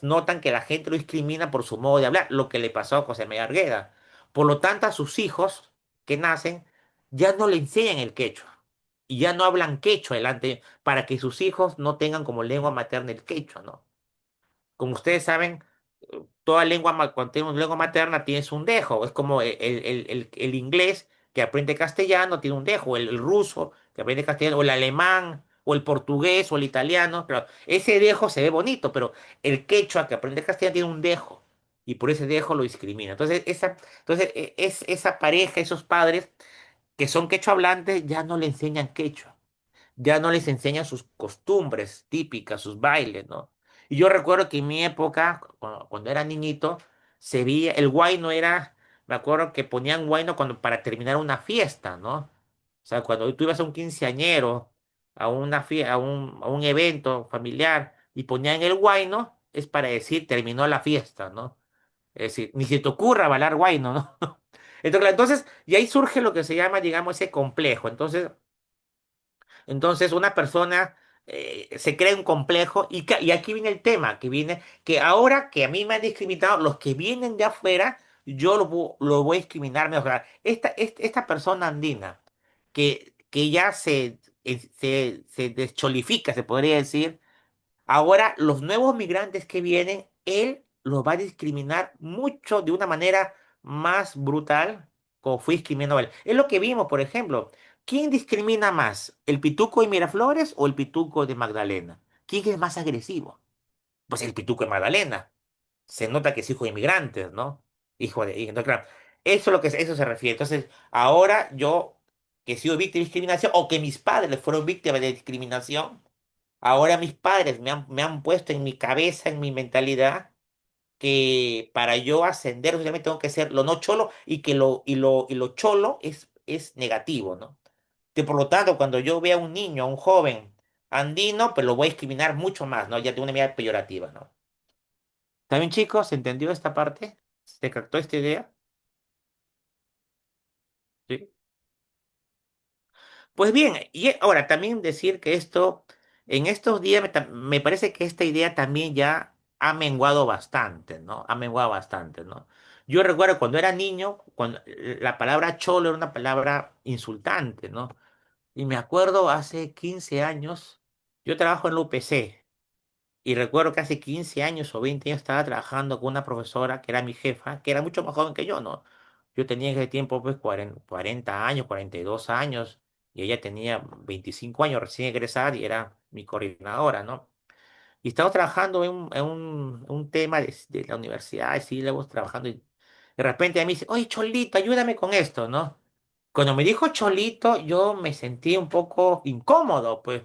notan que la gente lo discrimina por su modo de hablar, lo que le pasó a José María Argueda. Por lo tanto, a sus hijos que nacen ya no le enseñan el quechua y ya no hablan quechua delante para que sus hijos no tengan como lengua materna el quechua, ¿no? Como ustedes saben, toda cuando tienes una lengua materna tienes un dejo. Es como el inglés que aprende castellano tiene un dejo, el ruso que aprende castellano, o el alemán, o el portugués, o el italiano. Pero ese dejo se ve bonito, pero el quechua que aprende castellano tiene un dejo. Y por ese dejo lo discrimina. Esa pareja, esos padres que son quechua hablantes, ya no le enseñan quechua, ya no les enseñan sus costumbres típicas, sus bailes, ¿no? Y yo recuerdo que en mi época, cuando era niñito, se veía, el huayno era, me acuerdo que ponían huayno para terminar una fiesta, ¿no? O sea, cuando tú ibas a un quinceañero, a un evento familiar y ponían el huayno, es para decir terminó la fiesta, ¿no? Es decir, ni se te ocurra bailar huayno, ¿no? Entonces, y ahí surge lo que se llama, digamos, ese complejo. Entonces, una persona se crea un complejo y aquí viene el tema, que viene que ahora que a mí me han discriminado, los que vienen de afuera, yo lo voy a discriminar mejor. O sea, esta persona andina que ya se descholifica, se podría decir. Ahora, los nuevos migrantes que vienen, él los va a discriminar mucho de una manera más brutal, como fue discriminado a él. Es lo que vimos, por ejemplo. ¿Quién discrimina más? ¿El pituco de Miraflores o el pituco de Magdalena? ¿Quién es más agresivo? Pues el pituco de Magdalena. Se nota que es hijo de inmigrantes, ¿no? Entonces, claro, eso se refiere. Entonces, ahora yo, que he sido víctima de discriminación, o que mis padres fueron víctimas de discriminación, ahora mis padres me han puesto en mi cabeza, en mi mentalidad, que para yo ascender socialmente tengo que ser lo no cholo y que lo cholo es negativo, ¿no? Que por lo tanto, cuando yo vea a un niño, a un joven andino, pues lo voy a discriminar mucho más, ¿no? Ya de una manera peyorativa, ¿no? ¿Está bien, chicos? ¿Se entendió esta parte? ¿Se captó esta idea? Sí. Pues bien, y ahora también decir que en estos días me parece que esta idea también ya ha menguado bastante, ¿no? Ha menguado bastante, ¿no? Yo recuerdo cuando era niño, cuando la palabra cholo era una palabra insultante, ¿no? Y me acuerdo hace 15 años, yo trabajo en la UPC, y recuerdo que hace 15 años o 20 años estaba trabajando con una profesora que era mi jefa, que era mucho más joven que yo, ¿no? Yo tenía en ese tiempo pues 40 años, 42 años, y ella tenía 25 años recién egresada y era mi coordinadora, ¿no? Y estamos trabajando en un tema de la universidad, y sí, luego trabajando, y de repente a mí dice, oye, Cholito, ayúdame con esto, ¿no? Cuando me dijo Cholito, yo me sentí un poco incómodo, pues,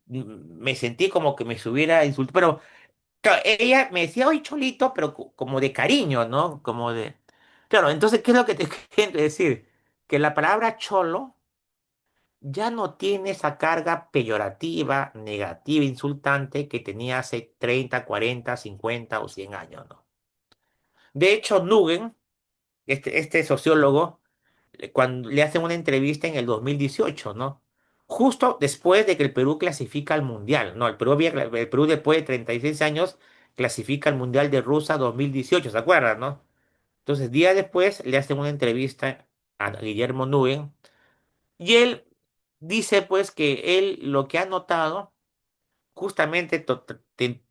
me sentí como que me subiera insultado, pero claro, ella me decía, oye, Cholito, pero como de cariño, ¿no? Como de... Claro, entonces, ¿qué es lo que te quiero decir? Que la palabra cholo ya no tiene esa carga peyorativa, negativa, insultante que tenía hace 30, 40, 50 o 100 años, ¿no? De hecho, Nugent, este sociólogo, cuando le hacen una entrevista en el 2018, ¿no? Justo después de que el Perú clasifica al Mundial, ¿no? El Perú después de 36 años clasifica al Mundial de Rusia 2018, ¿se acuerdan, no? Entonces, días después le hacen una entrevista a Guillermo Nugent y él dice, pues, que él lo que ha notado justamente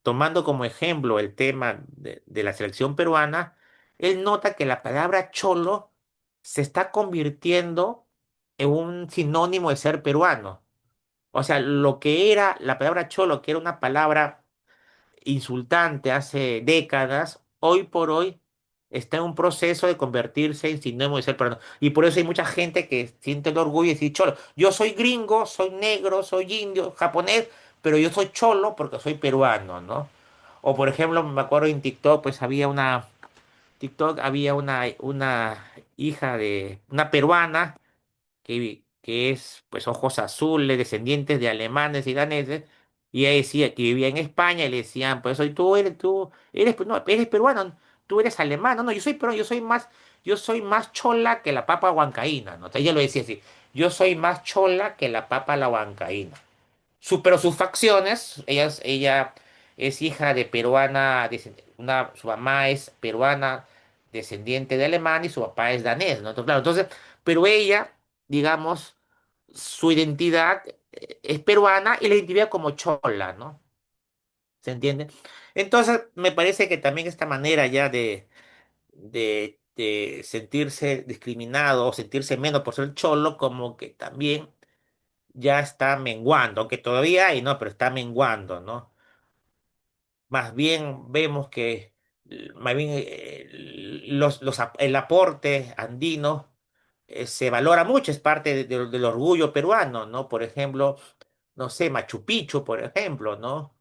tomando como ejemplo el tema de la selección peruana, él nota que la palabra cholo se está convirtiendo en un sinónimo de ser peruano. O sea, lo que era la palabra cholo, que era una palabra insultante hace décadas, hoy por hoy está en un proceso de convertirse en sinónimo de ser peruano. Y por eso hay mucha gente que siente el orgullo de decir cholo. Yo soy gringo, soy negro, soy indio, japonés, pero yo soy cholo porque soy peruano, ¿no? O por ejemplo, me acuerdo en TikTok, pues había una hija de una peruana que es pues ojos azules, descendientes de alemanes y daneses, y ella decía que vivía en España y le decían, pues hoy no, eres peruano, tú eres alemán, no, no, yo soy peruano, yo soy más chola que la papa huancaína, ¿no? Entonces ella lo decía así, yo soy más chola que la papa la huancaína. Pero sus facciones, ella es hija de peruana, su mamá es peruana, descendiente de alemán y su papá es danés, ¿no? Entonces, claro, pero ella, digamos, su identidad es peruana y la identidad como chola, ¿no? ¿Se entiende? Entonces, me parece que también esta manera ya de sentirse discriminado o sentirse menos por ser cholo, como que también ya está menguando, aunque todavía hay, ¿no? Pero está menguando, ¿no? Más bien vemos que más bien, el aporte andino se valora mucho, es parte del orgullo peruano, ¿no? Por ejemplo, no sé, Machu Picchu, por ejemplo, ¿no?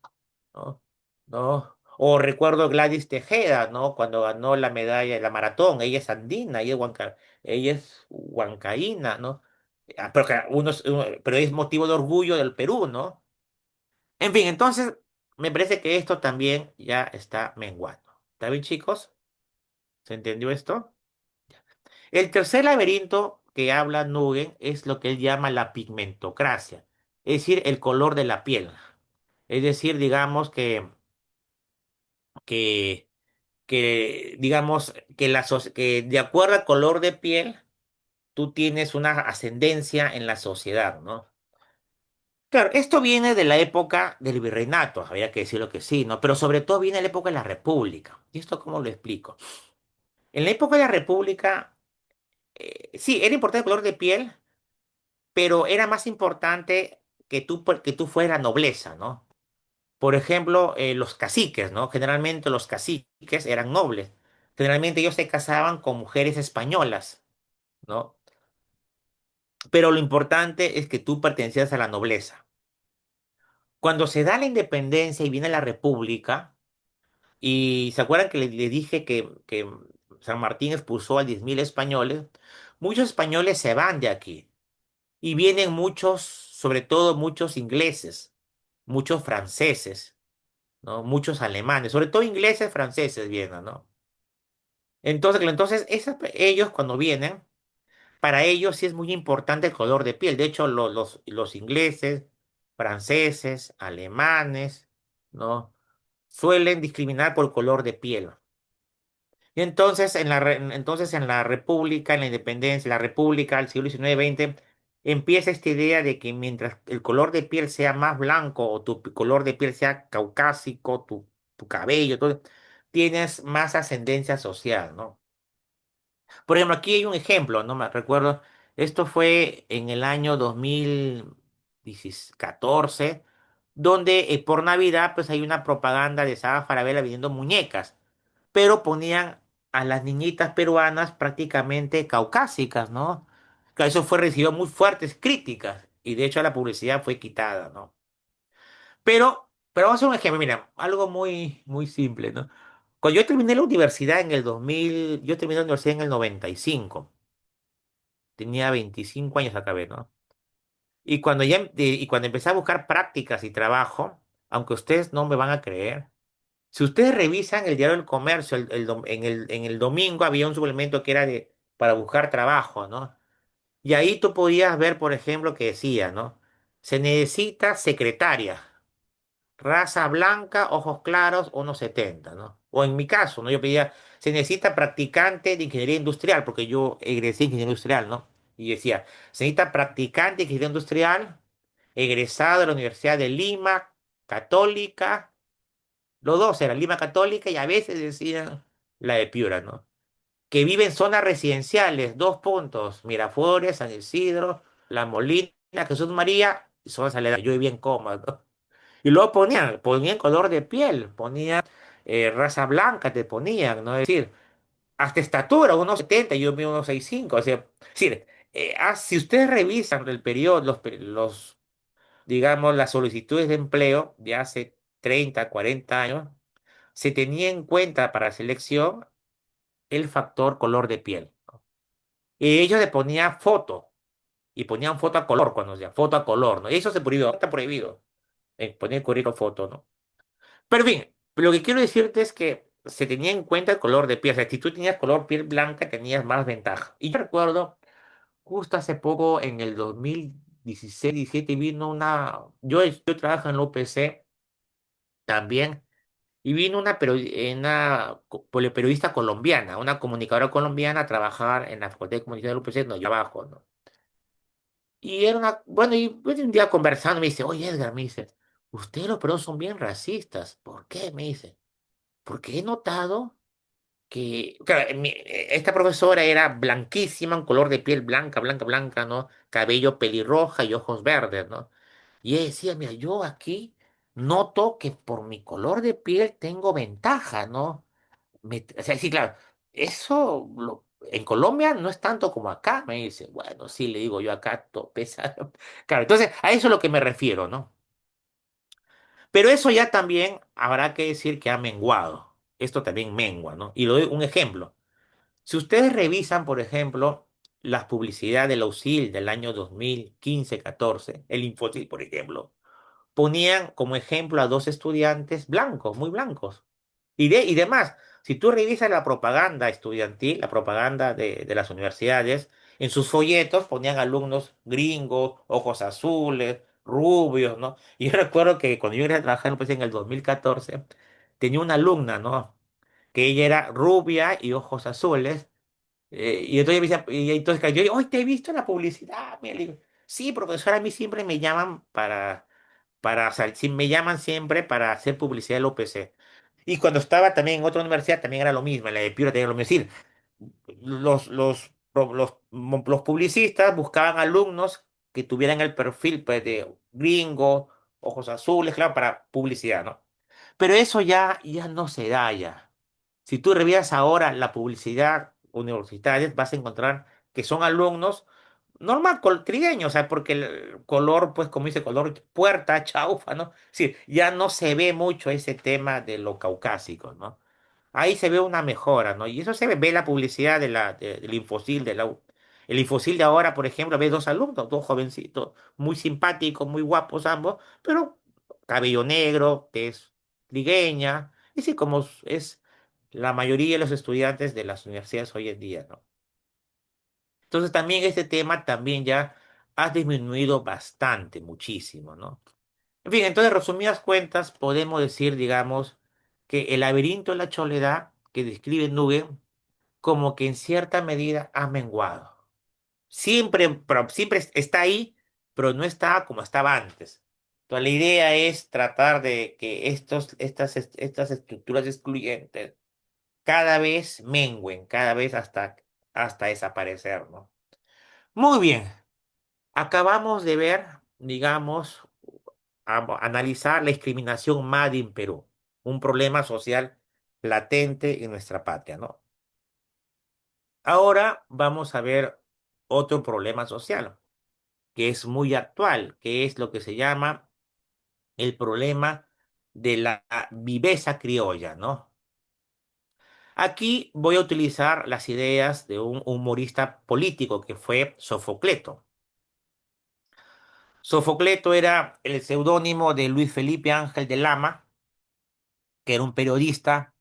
¿No? ¿No? O recuerdo Gladys Tejeda, ¿no? Cuando ganó la medalla de la maratón, ella es andina, ella es huancaína, ¿no? Pero, pero es motivo de orgullo del Perú, ¿no? En fin, entonces me parece que esto también ya está menguando. ¿Está bien, chicos? ¿Se entendió esto? El tercer laberinto que habla Nugent es lo que él llama la pigmentocracia, es decir, el color de la piel. Es decir, digamos que, digamos, que de acuerdo al color de piel, tú tienes una ascendencia en la sociedad, ¿no? Claro, esto viene de la época del virreinato, habría que decirlo que sí, ¿no? Pero sobre todo viene de la época de la República. ¿Y esto cómo lo explico? En la época de la República, sí, era importante el color de piel, pero era más importante que tú fueras nobleza, ¿no? Por ejemplo, los caciques, ¿no? Generalmente los caciques eran nobles. Generalmente ellos se casaban con mujeres españolas, ¿no? Pero lo importante es que tú pertenecías a la nobleza. Cuando se da la independencia y viene la República, y se acuerdan que le dije que San Martín expulsó a 10.000 españoles, muchos españoles se van de aquí y vienen muchos, sobre todo muchos ingleses, muchos franceses, ¿no? Muchos alemanes, sobre todo ingleses, franceses vienen, ¿no? Entonces ellos cuando vienen, para ellos sí es muy importante el color de piel. De hecho, los ingleses, franceses, alemanes, ¿no? Suelen discriminar por color de piel. Y entonces en la República, en la Independencia, la República, el siglo XIX, XX, empieza esta idea de que mientras el color de piel sea más blanco o color de piel sea caucásico, tu cabello, todo, tienes más ascendencia social, ¿no? Por ejemplo, aquí hay un ejemplo, no me recuerdo, esto fue en el año 2014, donde por Navidad pues hay una propaganda de Sara Falabella vendiendo muñecas, pero ponían a las niñitas peruanas prácticamente caucásicas, ¿no? Que eso fue recibido muy fuertes críticas y de hecho la publicidad fue quitada, ¿no? Pero vamos a hacer un ejemplo, mira, algo muy, muy simple, ¿no? Cuando yo terminé la universidad en el 2000, yo terminé la universidad en el 95, tenía 25 años acabé, ¿no? Y cuando empecé a buscar prácticas y trabajo, aunque ustedes no me van a creer, Si ustedes revisan el diario del Comercio, en el domingo había un suplemento que era para buscar trabajo, ¿no? Y ahí tú podías ver, por ejemplo, que decía, ¿no? Se necesita secretaria, raza blanca, ojos claros, 1,70, ¿no? O en mi caso, ¿no? Yo pedía, se necesita practicante de ingeniería industrial, porque yo egresé ingeniería industrial, ¿no? Y decía, se necesita practicante de ingeniería industrial, egresado de la Universidad de Lima, católica, los dos eran Lima Católica y a veces decían la de Piura, ¿no? Que vive en zonas residenciales, 2 puntos, Miraflores, San Isidro, La Molina, Jesús María, y zona Saleda. Yo vivía en Comas, ¿no? Y luego ponían color de piel, ponían raza blanca, te ponían, ¿no? Es decir, hasta estatura, 1,70, yo mido 1,65, o sea, es decir, si ustedes revisan el periodo, digamos, las solicitudes de empleo de hace 30, 40 años, se tenía en cuenta para selección el factor color de piel. Y ellos le ponían foto, y ponían foto a color cuando decía foto a color, ¿no? Y eso se prohibió, está prohibido, poner el currículo foto, ¿no? Pero en fin, lo que quiero decirte es que se tenía en cuenta el color de piel. O sea, si tú tenías color piel blanca, tenías más ventaja. Y yo recuerdo, justo hace poco, en el 2016, 17, vino yo trabajo en la UPC también. Y vino una periodista colombiana, una comunicadora colombiana a trabajar en la Facultad de Comunicación de la UPC, no, yo abajo, ¿no? Y era bueno, y pues, un día conversando me dice, oye Edgar, me dice, ustedes los peruanos son bien racistas. ¿Por qué? Me dice, porque he notado que, claro, esta profesora era blanquísima, un color de piel blanca, blanca, blanca, ¿no? Cabello pelirroja y ojos verdes, ¿no? Y ella decía, mira, yo aquí noto que por mi color de piel tengo ventaja, ¿no? O sea, sí, claro, en Colombia no es tanto como acá, me dice. Bueno, sí, le digo yo acá pesa. Claro, entonces a eso es lo que me refiero, ¿no? Pero eso ya también habrá que decir que ha menguado. Esto también mengua, ¿no? Y le doy un ejemplo. Si ustedes revisan, por ejemplo, las publicidades de la USIL del año 2015-14, el Infosil, por ejemplo, ponían como ejemplo a dos estudiantes blancos, muy blancos. Y demás, si tú revisas la propaganda estudiantil, la propaganda de las universidades, en sus folletos ponían alumnos gringos, ojos azules, rubios, ¿no? Y yo recuerdo que cuando yo iba a trabajar pues, en el 2014, tenía una alumna, ¿no? Que ella era rubia y ojos azules. Y entonces, y entonces yo, hoy te he visto en la publicidad. Mira, le digo, sí, profesora, a mí siempre me llaman sí, me llaman siempre para hacer publicidad del OPC. Y cuando estaba también en otra universidad, también era lo mismo, en la de Piura también era lo mismo. Es decir, los publicistas buscaban alumnos que tuvieran el perfil pues, de gringo, ojos azules, claro, para publicidad, ¿no? Pero eso ya no se da ya. Si tú revisas ahora la publicidad universitaria, vas a encontrar que son alumnos normal, trigueños, o sea, porque el color, pues como dice, color puerta, chaufa, ¿no? Sí, ya no se ve mucho ese tema de lo caucásico, ¿no? Ahí se ve una mejora, ¿no? Y eso ve la publicidad del Infosil, el Infosil de ahora, por ejemplo, ve dos alumnos, dos jovencitos, muy simpáticos, muy guapos ambos, pero cabello negro, es trigueña, y sí, como es la mayoría de los estudiantes de las universidades hoy en día, ¿no? Entonces también este tema también ya ha disminuido bastante, muchísimo, ¿no? En fin, entonces, resumidas cuentas, podemos decir, digamos, que el laberinto de la Soledad que describe Nugent como que en cierta medida ha menguado. Siempre está ahí, pero no está como estaba antes. Entonces, la idea es tratar de que estas estructuras excluyentes cada vez mengüen, cada vez hasta desaparecer, ¿no? Muy bien, acabamos de ver, digamos, analizar la discriminación MADI en Perú, un problema social latente en nuestra patria, ¿no? Ahora vamos a ver otro problema social que es muy actual, que es lo que se llama el problema de la viveza criolla, ¿no? Aquí voy a utilizar las ideas de un humorista político que fue Sofocleto. Sofocleto era el seudónimo de Luis Felipe Ángel de Lama, que era un periodista,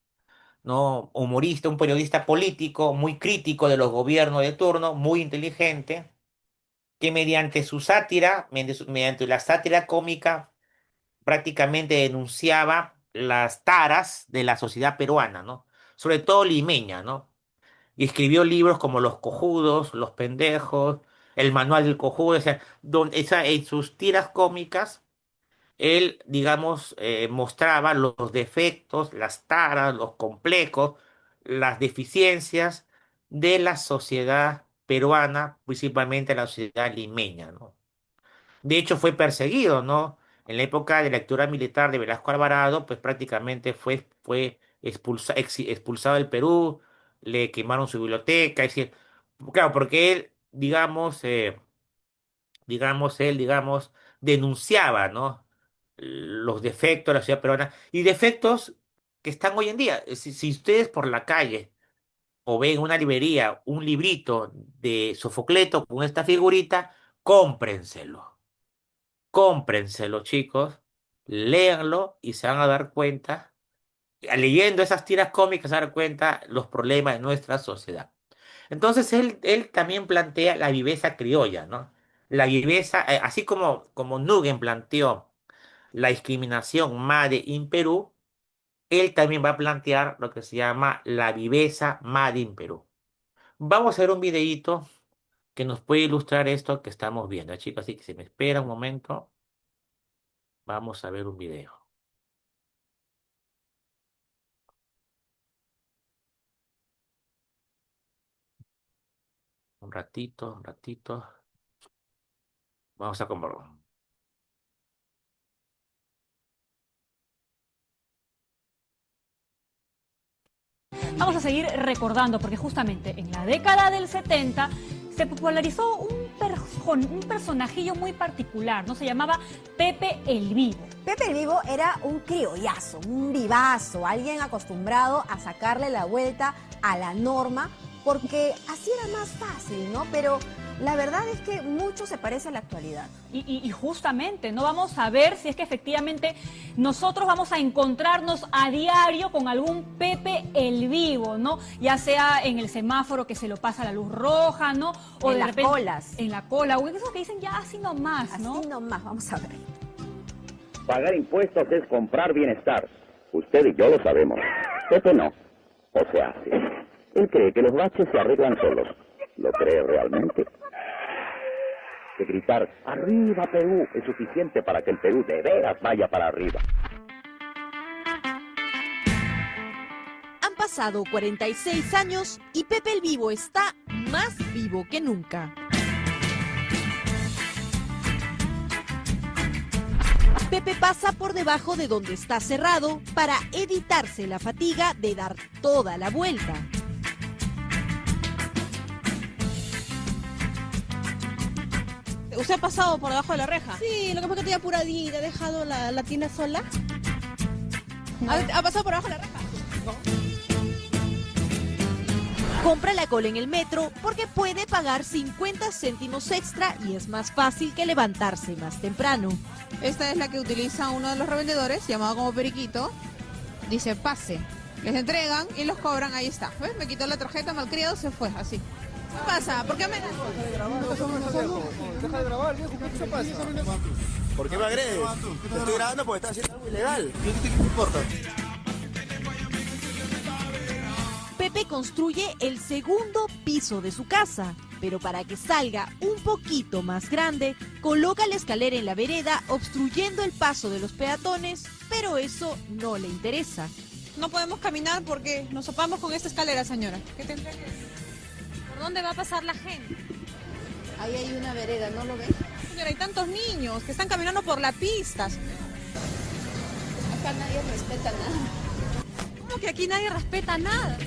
¿no? Humorista, un periodista político muy crítico de los gobiernos de turno, muy inteligente, que mediante su sátira, mediante la sátira cómica, prácticamente denunciaba las taras de la sociedad peruana, ¿no? Sobre todo limeña, ¿no? Y escribió libros como Los cojudos, Los pendejos, El manual del cojudo, o sea, en sus tiras cómicas, él, digamos, mostraba los defectos, las taras, los complejos, las deficiencias de la sociedad peruana, principalmente la sociedad limeña, ¿no? De hecho, fue perseguido, ¿no? En la época de la dictadura militar de Velasco Alvarado, pues prácticamente fue expulsado del Perú, le quemaron su biblioteca, es decir, claro, porque él, digamos, denunciaba, ¿no? Los defectos de la sociedad peruana y defectos que están hoy en día. Si ustedes por la calle o ven en una librería un librito de Sofocleto con esta figurita, cómprenselo. Cómprenselo, chicos, léanlo y se van a dar cuenta, leyendo esas tiras cómicas, se van a dar cuenta los problemas de nuestra sociedad. Entonces él también plantea la viveza criolla, ¿no? La viveza, así como Nugent planteó la discriminación Made in Perú, él también va a plantear lo que se llama la viveza Made in Perú. Vamos a ver un videíto que nos puede ilustrar esto que estamos viendo, chicos, así que si me espera un momento, vamos a ver un video. Un ratito, un ratito. Vamos a comprobar. Vamos a seguir recordando, porque justamente en la década del 70 se popularizó un personajillo muy particular, ¿no? Se llamaba Pepe el Vivo. Pepe el Vivo era un criollazo, un vivazo, alguien acostumbrado a sacarle la vuelta a la norma, porque así era más fácil, ¿no? Pero la verdad es que mucho se parece a la actualidad. Y justamente, ¿no? Vamos a ver si es que efectivamente nosotros vamos a encontrarnos a diario con algún Pepe el Vivo, ¿no? Ya sea en el semáforo que se lo pasa la luz roja, ¿no? O En de las repente, colas. en la cola, o eso que dicen ya así nomás, ¿no? Así nomás, vamos a ver. Pagar impuestos es comprar bienestar. Usted y yo lo sabemos. Pepe no. O se hace. Él cree que los baches se arreglan solos. ¿Lo cree realmente? Que gritar ¡Arriba Perú! Es suficiente para que el Perú de veras vaya para arriba. Han pasado 46 años y Pepe el Vivo está más vivo que nunca. Pepe pasa por debajo de donde está cerrado para evitarse la fatiga de dar toda la vuelta. ¿Usted ha pasado por debajo de la reja? Sí, lo que pasa es que estoy apuradita, he dejado la tienda sola. ¿Ha pasado por debajo de la reja? Compra la cola en el metro porque puede pagar 50 céntimos extra y es más fácil que levantarse más temprano. Esta es la que utiliza uno de los revendedores, llamado como Periquito. Dice, pase. Les entregan y los cobran, ahí está. ¿Ves? Me quitó la tarjeta, malcriado, se fue, así. ¿Qué pasa? ¿Por qué me...? Deja de grabar, viejo, ¿qué pasa? ¿Por qué me agredes? Te estoy grabando porque estás haciendo algo ilegal. ¿Qué te importa? Pepe construye el segundo piso de su casa, pero para que salga un poquito más grande, coloca la escalera en la vereda obstruyendo el paso de los peatones, pero eso no le interesa. No podemos caminar porque nos topamos con esta escalera, señora. ¿Qué tendría que hacer? ¿Por dónde va a pasar la gente? Ahí hay una vereda, ¿no lo ves? Señora, hay tantos niños que están caminando por las pistas. Acá nadie respeta nada. ¿Cómo que aquí nadie respeta nada?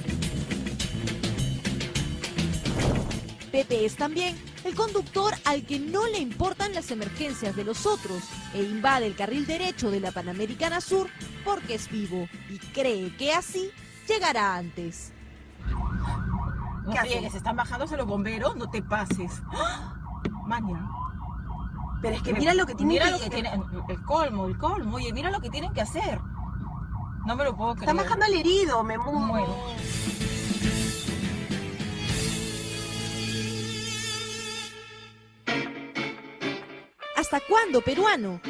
Pepe es también el conductor al que no le importan las emergencias de los otros e invade el carril derecho de la Panamericana Sur porque es vivo y cree que así llegará antes. No friegues, se están bajándose los bomberos, no te pases. ¡Ah! Maña. Pero es que mira lo que tienen que hacer. El colmo. Oye, mira lo que tienen que hacer. No me lo puedo creer. Están bajando al herido, me muero. ¿Hasta cuándo, peruano?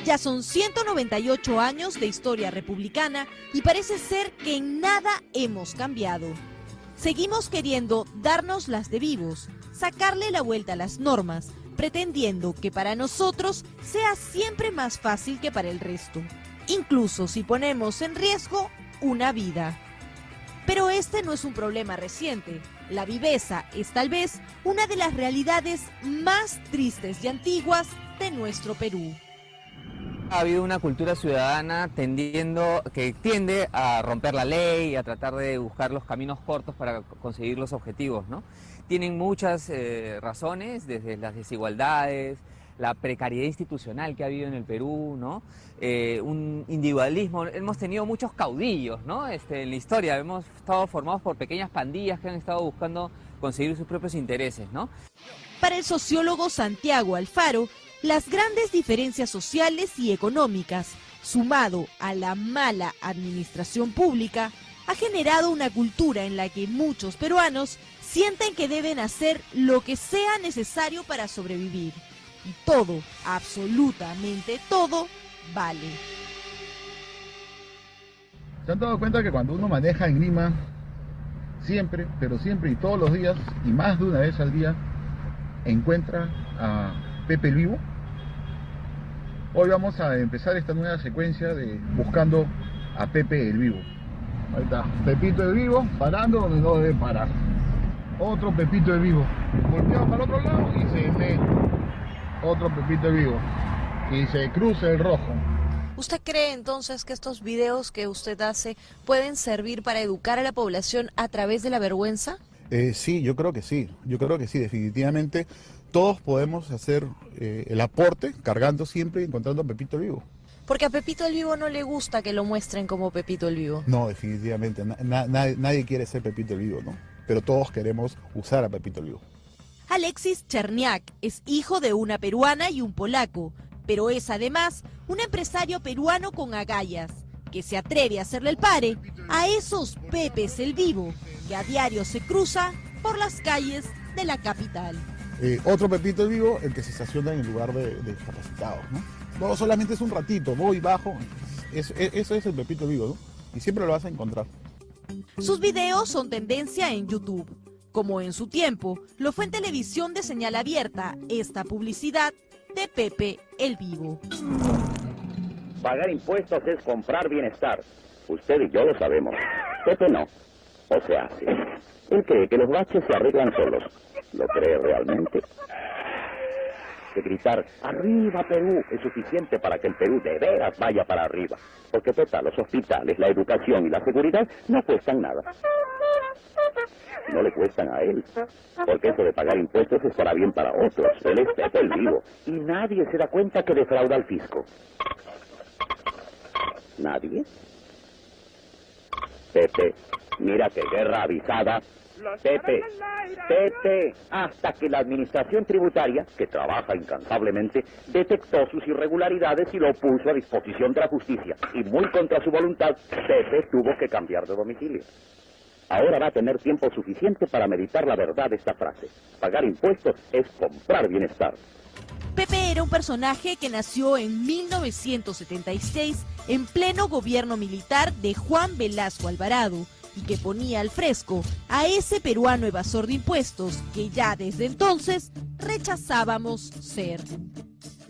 Ya son 198 años de historia republicana y parece ser que en nada hemos cambiado. Seguimos queriendo darnos las de vivos, sacarle la vuelta a las normas, pretendiendo que para nosotros sea siempre más fácil que para el resto, incluso si ponemos en riesgo una vida. Pero este no es un problema reciente. La viveza es tal vez una de las realidades más tristes y antiguas de nuestro Perú. Ha habido una cultura ciudadana que tiende a romper la ley y a tratar de buscar los caminos cortos para conseguir los objetivos, ¿no? Tienen muchas razones, desde las desigualdades, la precariedad institucional que ha habido en el Perú, ¿no? Un individualismo. Hemos tenido muchos caudillos, ¿no? En la historia hemos estado formados por pequeñas pandillas que han estado buscando conseguir sus propios intereses, ¿no? Para el sociólogo Santiago Alfaro, las grandes diferencias sociales y económicas, sumado a la mala administración pública, ha generado una cultura en la que muchos peruanos sienten que deben hacer lo que sea necesario para sobrevivir. Y todo, absolutamente todo, vale. ¿Se han dado cuenta que cuando uno maneja en Lima, siempre, pero siempre y todos los días, y más de una vez al día, encuentra a Pepe el Vivo? Hoy vamos a empezar esta nueva secuencia de buscando a Pepe el Vivo. Ahí está, Pepito el Vivo, parando donde no debe parar. Otro Pepito el Vivo, volteado para el otro lado y se mete. Otro Pepito el Vivo, y se cruza el rojo. ¿Usted cree entonces que estos videos que usted hace pueden servir para educar a la población a través de la vergüenza? Sí, yo creo que sí, definitivamente. Todos podemos hacer el aporte cargando siempre y encontrando a Pepito el Vivo. Porque a Pepito el Vivo no le gusta que lo muestren como Pepito el Vivo. No, definitivamente, nadie quiere ser Pepito el Vivo, ¿no? Pero todos queremos usar a Pepito el Vivo. Alexis Cherniak es hijo de una peruana y un polaco, pero es además un empresario peruano con agallas, que se atreve a hacerle el pare a esos Pepes el Vivo, que a diario se cruza por las calles de la capital. Otro Pepito el Vivo, el que se estaciona en el lugar de discapacitados, ¿no? No, solamente es un ratito, voy, bajo, eso es el Pepito el Vivo, ¿no? Y siempre lo vas a encontrar. Sus videos son tendencia en YouTube, como en su tiempo lo fue en televisión de señal abierta esta publicidad de Pepe el Vivo. Pagar impuestos es comprar bienestar. Usted y yo lo sabemos. Pepe no. O se hace. Él cree que los baches se arreglan solos. ¿Lo cree realmente? Que gritar ¡Arriba Perú! Es suficiente para que el Perú de veras vaya para arriba. Porque total, los hospitales, la educación y la seguridad no cuestan nada. No le cuestan a él. Porque eso de pagar impuestos es para bien para otros. Él es Pepe el Vivo. Y nadie se da cuenta que defrauda al fisco. ¿Nadie? Pepe, mira qué guerra avisada. Pepe, hasta que la administración tributaria, que trabaja incansablemente, detectó sus irregularidades y lo puso a disposición de la justicia. Y muy contra su voluntad, Pepe tuvo que cambiar de domicilio. Ahora va a tener tiempo suficiente para meditar la verdad de esta frase. Pagar impuestos es comprar bienestar. Pepe era un personaje que nació en 1976 en pleno gobierno militar de Juan Velasco Alvarado y que ponía al fresco a ese peruano evasor de impuestos que ya desde entonces rechazábamos ser.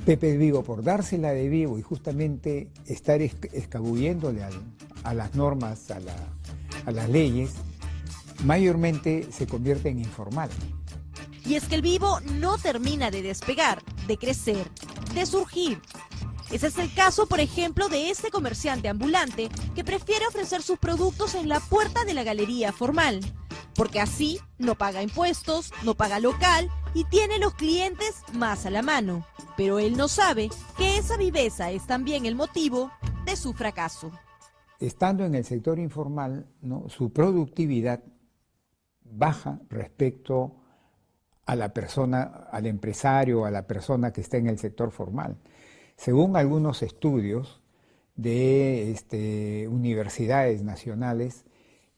Pepe el Vivo, por dársela de vivo y justamente estar escabulléndole a las normas, a las leyes, mayormente se convierte en informal. Y es que el Vivo no termina de despegar, de crecer, de surgir. Ese es el caso, por ejemplo, de este comerciante ambulante que prefiere ofrecer sus productos en la puerta de la galería formal, porque así no paga impuestos, no paga local y tiene los clientes más a la mano. Pero él no sabe que esa viveza es también el motivo de su fracaso. Estando en el sector informal, ¿no?, su productividad baja respecto a la persona, al empresario, a la persona que está en el sector formal. Según algunos estudios, de universidades nacionales,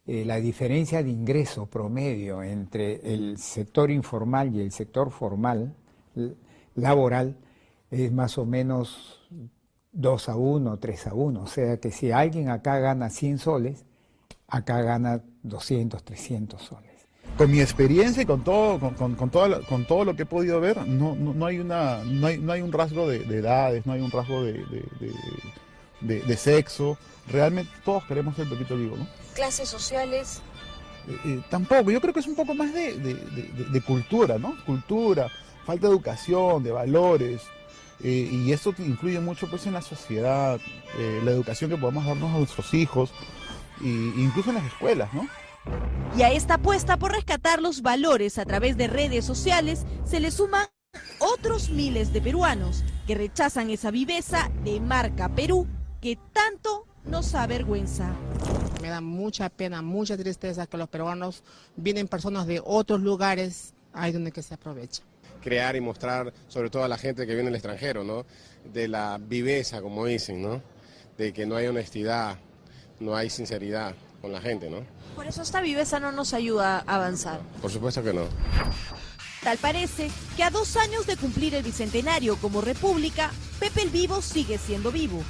la diferencia de ingreso promedio entre el sector informal y el sector formal laboral es más o menos 2-1, 3-1. O sea que si alguien acá gana 100 soles, acá gana 200, 300 soles. Con mi experiencia y con todo lo que he podido ver, no hay un rasgo de edades, no hay un rasgo de sexo. Realmente todos queremos el Pepito Vivo, ¿no? Clases sociales. Tampoco, yo creo que es un poco más de cultura, ¿no? Cultura, falta de educación, de valores, y eso influye mucho pues en la sociedad, la educación que podamos darnos a nuestros hijos, incluso en las escuelas, ¿no? Y a esta apuesta por rescatar los valores a través de redes sociales se le suman otros miles de peruanos que rechazan esa viveza de marca Perú que tanto nos avergüenza. Me da mucha pena, mucha tristeza que los peruanos vienen personas de otros lugares, ahí donde que se aprovecha. Crear y mostrar, sobre todo a la gente que viene del extranjero, ¿no? De la viveza, como dicen, ¿no? De que no hay honestidad, no hay sinceridad con la gente, ¿no? Por eso esta viveza no nos ayuda a avanzar. Por supuesto que no. Tal parece que a 2 años de cumplir el bicentenario como república, Pepe el Vivo sigue siendo vivo.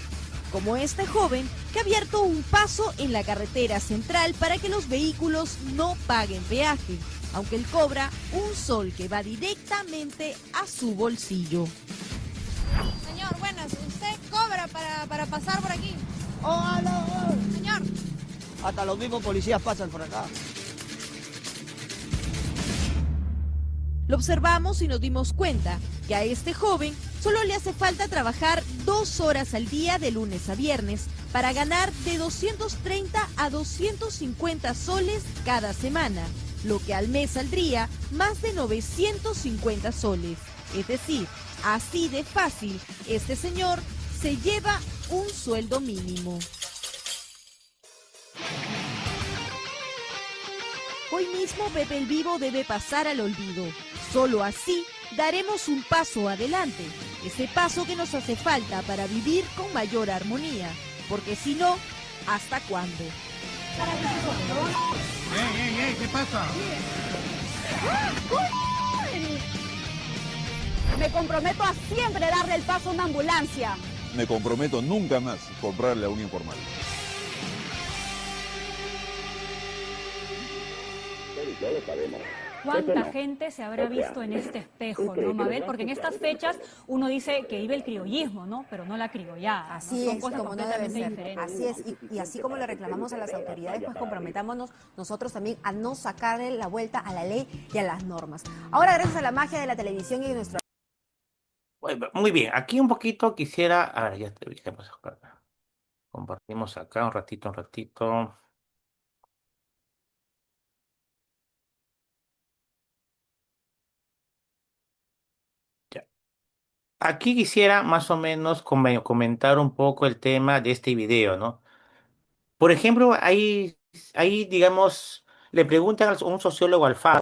Como este joven que ha abierto un paso en la carretera central para que los vehículos no paguen peaje, aunque él cobra un sol que va directamente a su bolsillo. Señor, buenas, ¿usted cobra para pasar por aquí? Señor. Hasta los mismos policías pasan por acá. Lo observamos y nos dimos cuenta que a este joven solo le hace falta trabajar 2 horas al día de lunes a viernes para ganar de 230 a 250 soles cada semana, lo que al mes saldría más de 950 soles. Es decir, así de fácil, este señor se lleva un sueldo mínimo. Hoy mismo Pepe el Vivo debe pasar al olvido. Solo así daremos un paso adelante, ese paso que nos hace falta para vivir con mayor armonía, porque si no, ¿hasta cuándo? ¿Qué pasa? Me comprometo a siempre darle el paso a una ambulancia. Me comprometo nunca más comprarle a un informal. Ya lo sabemos. ¿Cuánta gente se habrá visto en este espejo, no, Mabel? Porque en estas fechas uno dice que vive el criollismo, ¿no? Pero no la criollada. Así ¿no? Son es, cosas como no debe completamente ser. diferentes. Así es, y así como le reclamamos a las autoridades, pues comprometámonos nosotros también a no sacarle la vuelta a la ley y a las normas. Ahora, gracias a la magia de la televisión y de nuestro... Bueno, muy bien, aquí un poquito quisiera... A ver, ya te dejemos acá. Compartimos acá un ratito, un ratito. Ya. Aquí quisiera más o menos comentar un poco el tema de este video, ¿no? Por ejemplo, ahí digamos, le preguntan a un sociólogo Alfaro,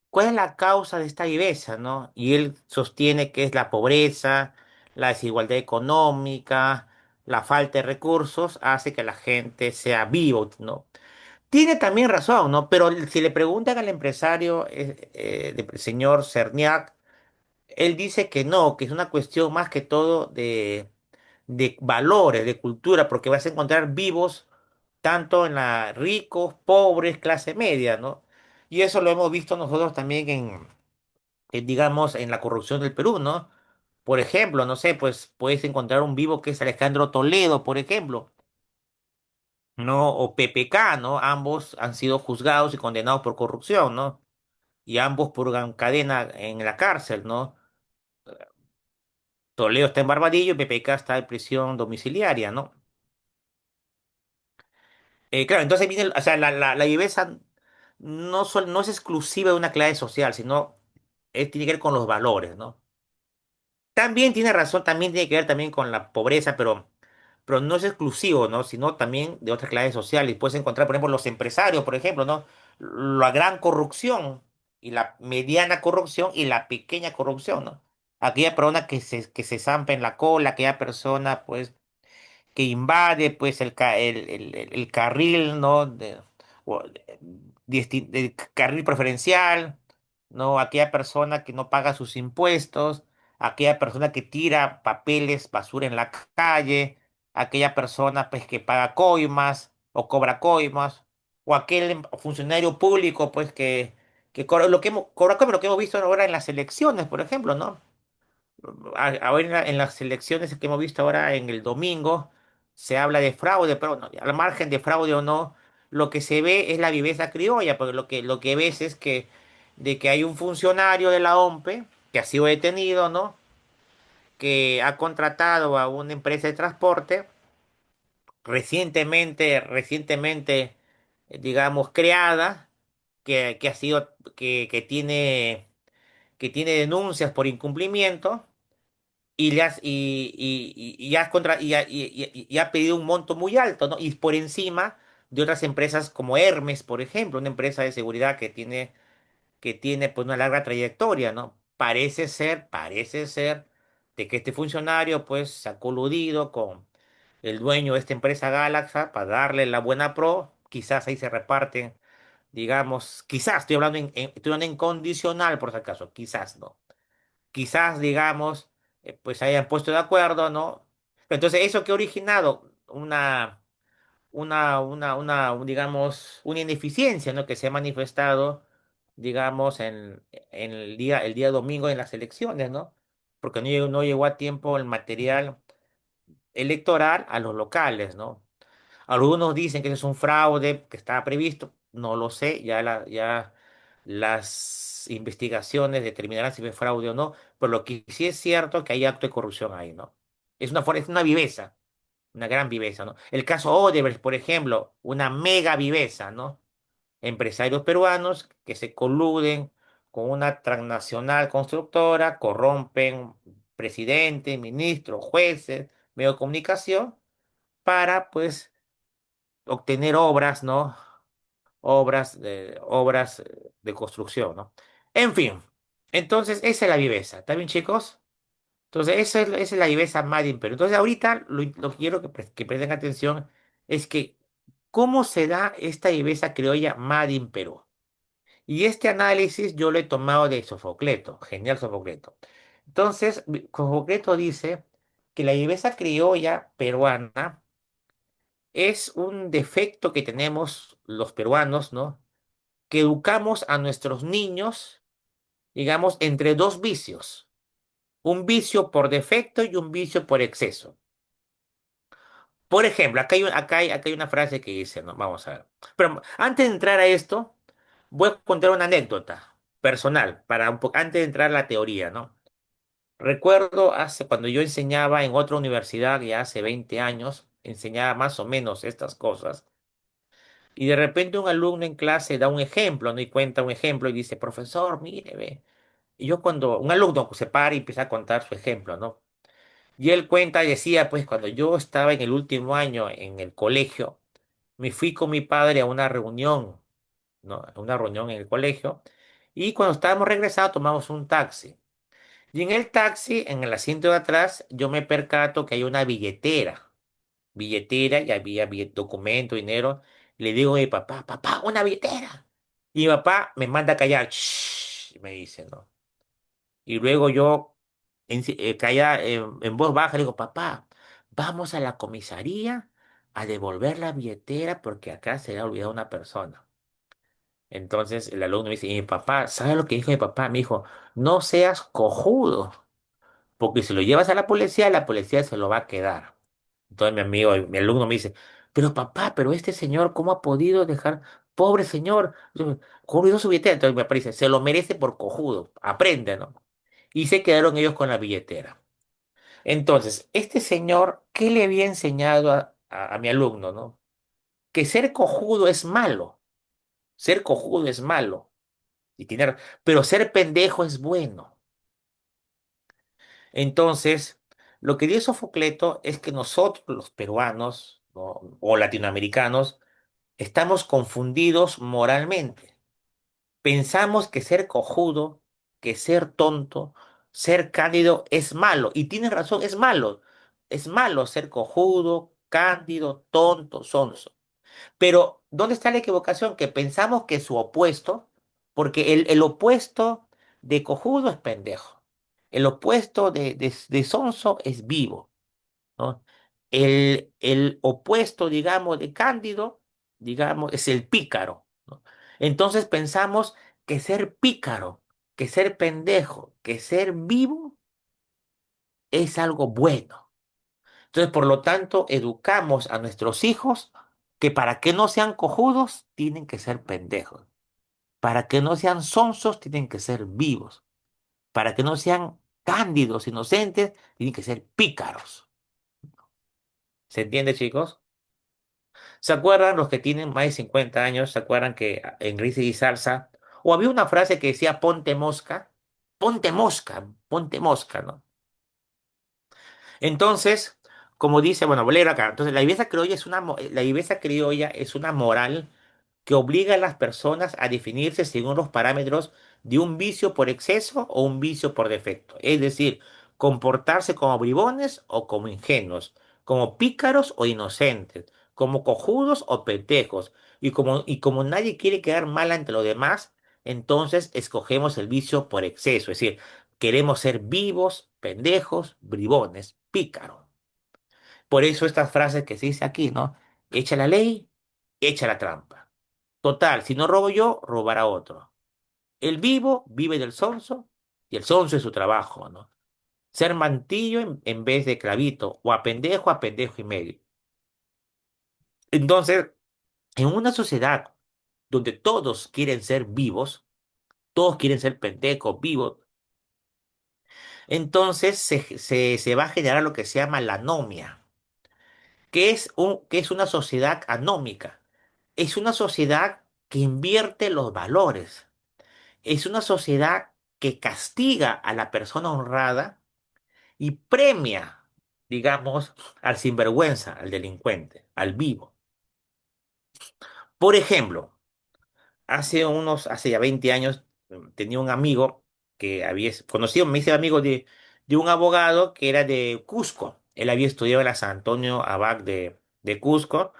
¿cuál es la causa de esta viveza, no? Y él sostiene que es la pobreza, la desigualdad económica, la falta de recursos, hace que la gente sea vivo, ¿no? Tiene también razón, ¿no? Pero si le preguntan al empresario, señor Cerniak, él dice que no, que es una cuestión más que todo de valores, de cultura, porque vas a encontrar vivos tanto en la ricos, pobres, clase media, ¿no? Y eso lo hemos visto nosotros también digamos, en la corrupción del Perú, ¿no? Por ejemplo, no sé, pues puedes encontrar un vivo que es Alejandro Toledo, por ejemplo, ¿no? O PPK, ¿no? Ambos han sido juzgados y condenados por corrupción, ¿no? Y ambos purgan cadena en la cárcel, ¿no? Toledo está en Barbadillo y PPK está en prisión domiciliaria, ¿no? Claro, entonces viene, o sea, la viveza no es exclusiva de una clase social, sino tiene que ver con los valores, ¿no? También tiene razón, también tiene que ver también con la pobreza, pero no es exclusivo, ¿no? Sino también de otras clases sociales. Puedes encontrar, por ejemplo, los empresarios, por ejemplo, ¿no? La gran corrupción y la mediana corrupción y la pequeña corrupción, ¿no? Aquella persona que se zampa en la cola, aquella persona, pues que invade pues el carril, ¿no? O, del carril preferencial, ¿no? Aquella persona que no paga sus impuestos, aquella persona que tira papeles, basura en la calle, aquella persona pues que paga coimas o cobra coimas, o aquel funcionario público pues que cobra cobra coimas, lo que hemos visto ahora en las elecciones, por ejemplo, ¿no? Ahora en las elecciones que hemos visto ahora en el domingo, se habla de fraude, pero no, al margen de fraude o no, lo que se ve es la viveza criolla, porque lo que ves es de que hay un funcionario de la OMPE que ha sido detenido, ¿no? Que ha contratado a una empresa de transporte recientemente, digamos, creada, que ha sido, que tiene denuncias por incumplimiento y has y ha pedido un monto muy alto, ¿no? Y por encima de otras empresas como Hermes, por ejemplo, una empresa de seguridad que tiene pues una larga trayectoria, ¿no? Parece ser de que este funcionario pues se ha coludido con el dueño de esta empresa Galaxa para darle la buena pro, quizás ahí se reparten, digamos, quizás estoy hablando en condicional por si acaso, quizás no, quizás, digamos, pues se hayan puesto de acuerdo, ¿no? Entonces, ¿eso que ha originado? Digamos, una ineficiencia, ¿no? Que se ha manifestado, digamos, en el día domingo en las elecciones, ¿no? Porque no llegó a tiempo el material electoral a los locales, ¿no? Algunos dicen que eso es un fraude que estaba previsto, no lo sé, ya las investigaciones determinarán si fue fraude o no, pero lo que sí es cierto es que hay acto de corrupción ahí, ¿no? Es una viveza, una gran viveza, ¿no? El caso Odebrecht, por ejemplo, una mega viveza, ¿no? Empresarios peruanos que se coluden con una transnacional constructora, corrompen presidente, ministros, jueces, medios de comunicación, para, pues, obtener obras, ¿no? Obras de construcción, ¿no? En fin, entonces esa es la viveza, ¿está bien, chicos? Entonces esa es la viveza Made in Perú. Entonces ahorita lo que quiero que presten atención es que cómo se da esta viveza criolla Made in Perú. Y este análisis yo lo he tomado de Sofocleto, genial Sofocleto. Entonces, Sofocleto dice que la viveza criolla peruana es un defecto que tenemos los peruanos, ¿no? Que educamos a nuestros niños, digamos, entre dos vicios. Un vicio por defecto y un vicio por exceso. Por ejemplo, acá hay una frase que dice, ¿no? Vamos a ver. Pero antes de entrar a esto, voy a contar una anécdota personal, para antes de entrar a la teoría, ¿no? Recuerdo cuando yo enseñaba en otra universidad, ya hace 20 años, enseñaba más o menos estas cosas. Y de repente un alumno en clase da un ejemplo, ¿no? Y cuenta un ejemplo y dice, profesor, mire, ve. Y yo cuando un alumno se para y empieza a contar su ejemplo, ¿no? Y él cuenta y decía, pues cuando yo estaba en el último año en el colegio, me fui con mi padre a una reunión, ¿no? A una reunión en el colegio. Y cuando estábamos regresando, tomamos un taxi. Y en el taxi, en el asiento de atrás, yo me percato que hay una billetera y había documento, dinero. Le digo a mi papá, papá, una billetera. Y mi papá me manda a callar, "Shh", me dice, ¿no? Y luego yo, en voz baja, le digo, papá, vamos a la comisaría a devolver la billetera porque acá se le ha olvidado una persona. Entonces el alumno me dice, y mi papá, ¿sabe lo que dijo mi papá? Me dijo, no seas cojudo, porque si lo llevas a la policía se lo va a quedar. Entonces mi alumno me dice, pero papá, pero este señor, ¿cómo ha podido dejar? Pobre señor, ¿cómo olvidó su billetera? Entonces me parece, se lo merece por cojudo, aprende, ¿no? Y se quedaron ellos con la billetera. Entonces, este señor, ¿qué le había enseñado a mi alumno, ¿no? Que ser cojudo es malo, ser cojudo es malo, pero ser pendejo es bueno. Entonces, lo que dice Sofocleto es que nosotros, los peruanos, ¿no? O latinoamericanos, estamos confundidos moralmente. Pensamos que ser cojudo, que ser tonto, ser cálido es malo. Y tienes razón, es malo. Es malo ser cojudo, Cándido, tonto, sonso. Pero, ¿dónde está la equivocación? Que pensamos que su opuesto, porque el opuesto de cojudo es pendejo. El opuesto de sonso es vivo, ¿no? El opuesto, digamos, de cándido, digamos, es el pícaro, ¿no? Entonces pensamos que ser pícaro, que ser pendejo, que ser vivo es algo bueno. Entonces, por lo tanto, educamos a nuestros hijos que para que no sean cojudos, tienen que ser pendejos. Para que no sean sonsos, tienen que ser vivos. Para que no sean cándidos, inocentes, tienen que ser pícaros. ¿Se entiende, chicos? ¿Se acuerdan los que tienen más de 50 años? ¿Se acuerdan que en Risa y Salsa, o había una frase que decía ponte mosca, ¿no? Entonces, como dice, bueno, voy a leer acá. Entonces, la viveza criolla es una moral que obliga a las personas a definirse según los parámetros de un vicio por exceso o un vicio por defecto. Es decir, comportarse como bribones o como ingenuos, como pícaros o inocentes, como cojudos o pendejos. Y como nadie quiere quedar mal ante los demás, entonces escogemos el vicio por exceso. Es decir, queremos ser vivos, pendejos, bribones, pícaros. Por eso estas frases que se dice aquí, ¿no? Echa la ley, echa la trampa. Total, si no robo yo, robará otro. El vivo vive del sonso y el sonso es su trabajo, ¿no? Ser mantillo en vez de clavito, o a pendejo y medio. Entonces, en una sociedad donde todos quieren ser vivos, todos quieren ser pendejos, vivos, entonces se va a generar lo que se llama la anomia, que es una sociedad anómica. Es una sociedad que invierte los valores. Es una sociedad que castiga a la persona honrada y premia, digamos, al sinvergüenza, al delincuente, al vivo. Por ejemplo, hace ya 20 años, tenía un amigo que había conocido, me hice amigo de un abogado que era de Cusco. Él había estudiado en la San Antonio Abad de Cusco.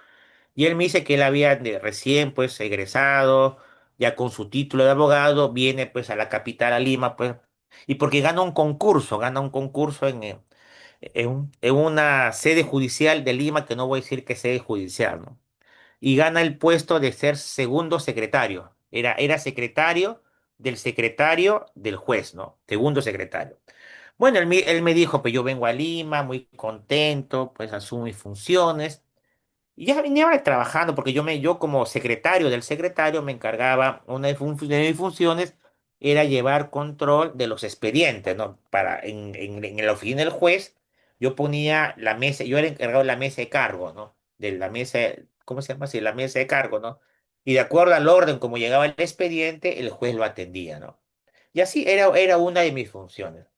Y él me dice que él había recién pues egresado, ya con su título de abogado, viene pues a la capital, a Lima, pues, y porque gana un concurso en una sede judicial de Lima, que no voy a decir que sede judicial, ¿no? Y gana el puesto de ser segundo secretario. Era secretario del juez, ¿no? Segundo secretario. Bueno, él me dijo, pues yo vengo a Lima, muy contento, pues asumo mis funciones. Y ya venía trabajando, porque yo como secretario del secretario me encargaba, una de mis funciones era llevar control de los expedientes, ¿no? En la oficina del juez, yo ponía la mesa, yo era encargado de la mesa de cargo, ¿no? De la mesa, ¿cómo se llama así? La mesa de cargo, ¿no? Y de acuerdo al orden como llegaba el expediente, el juez lo atendía, ¿no? Y así era una de mis funciones.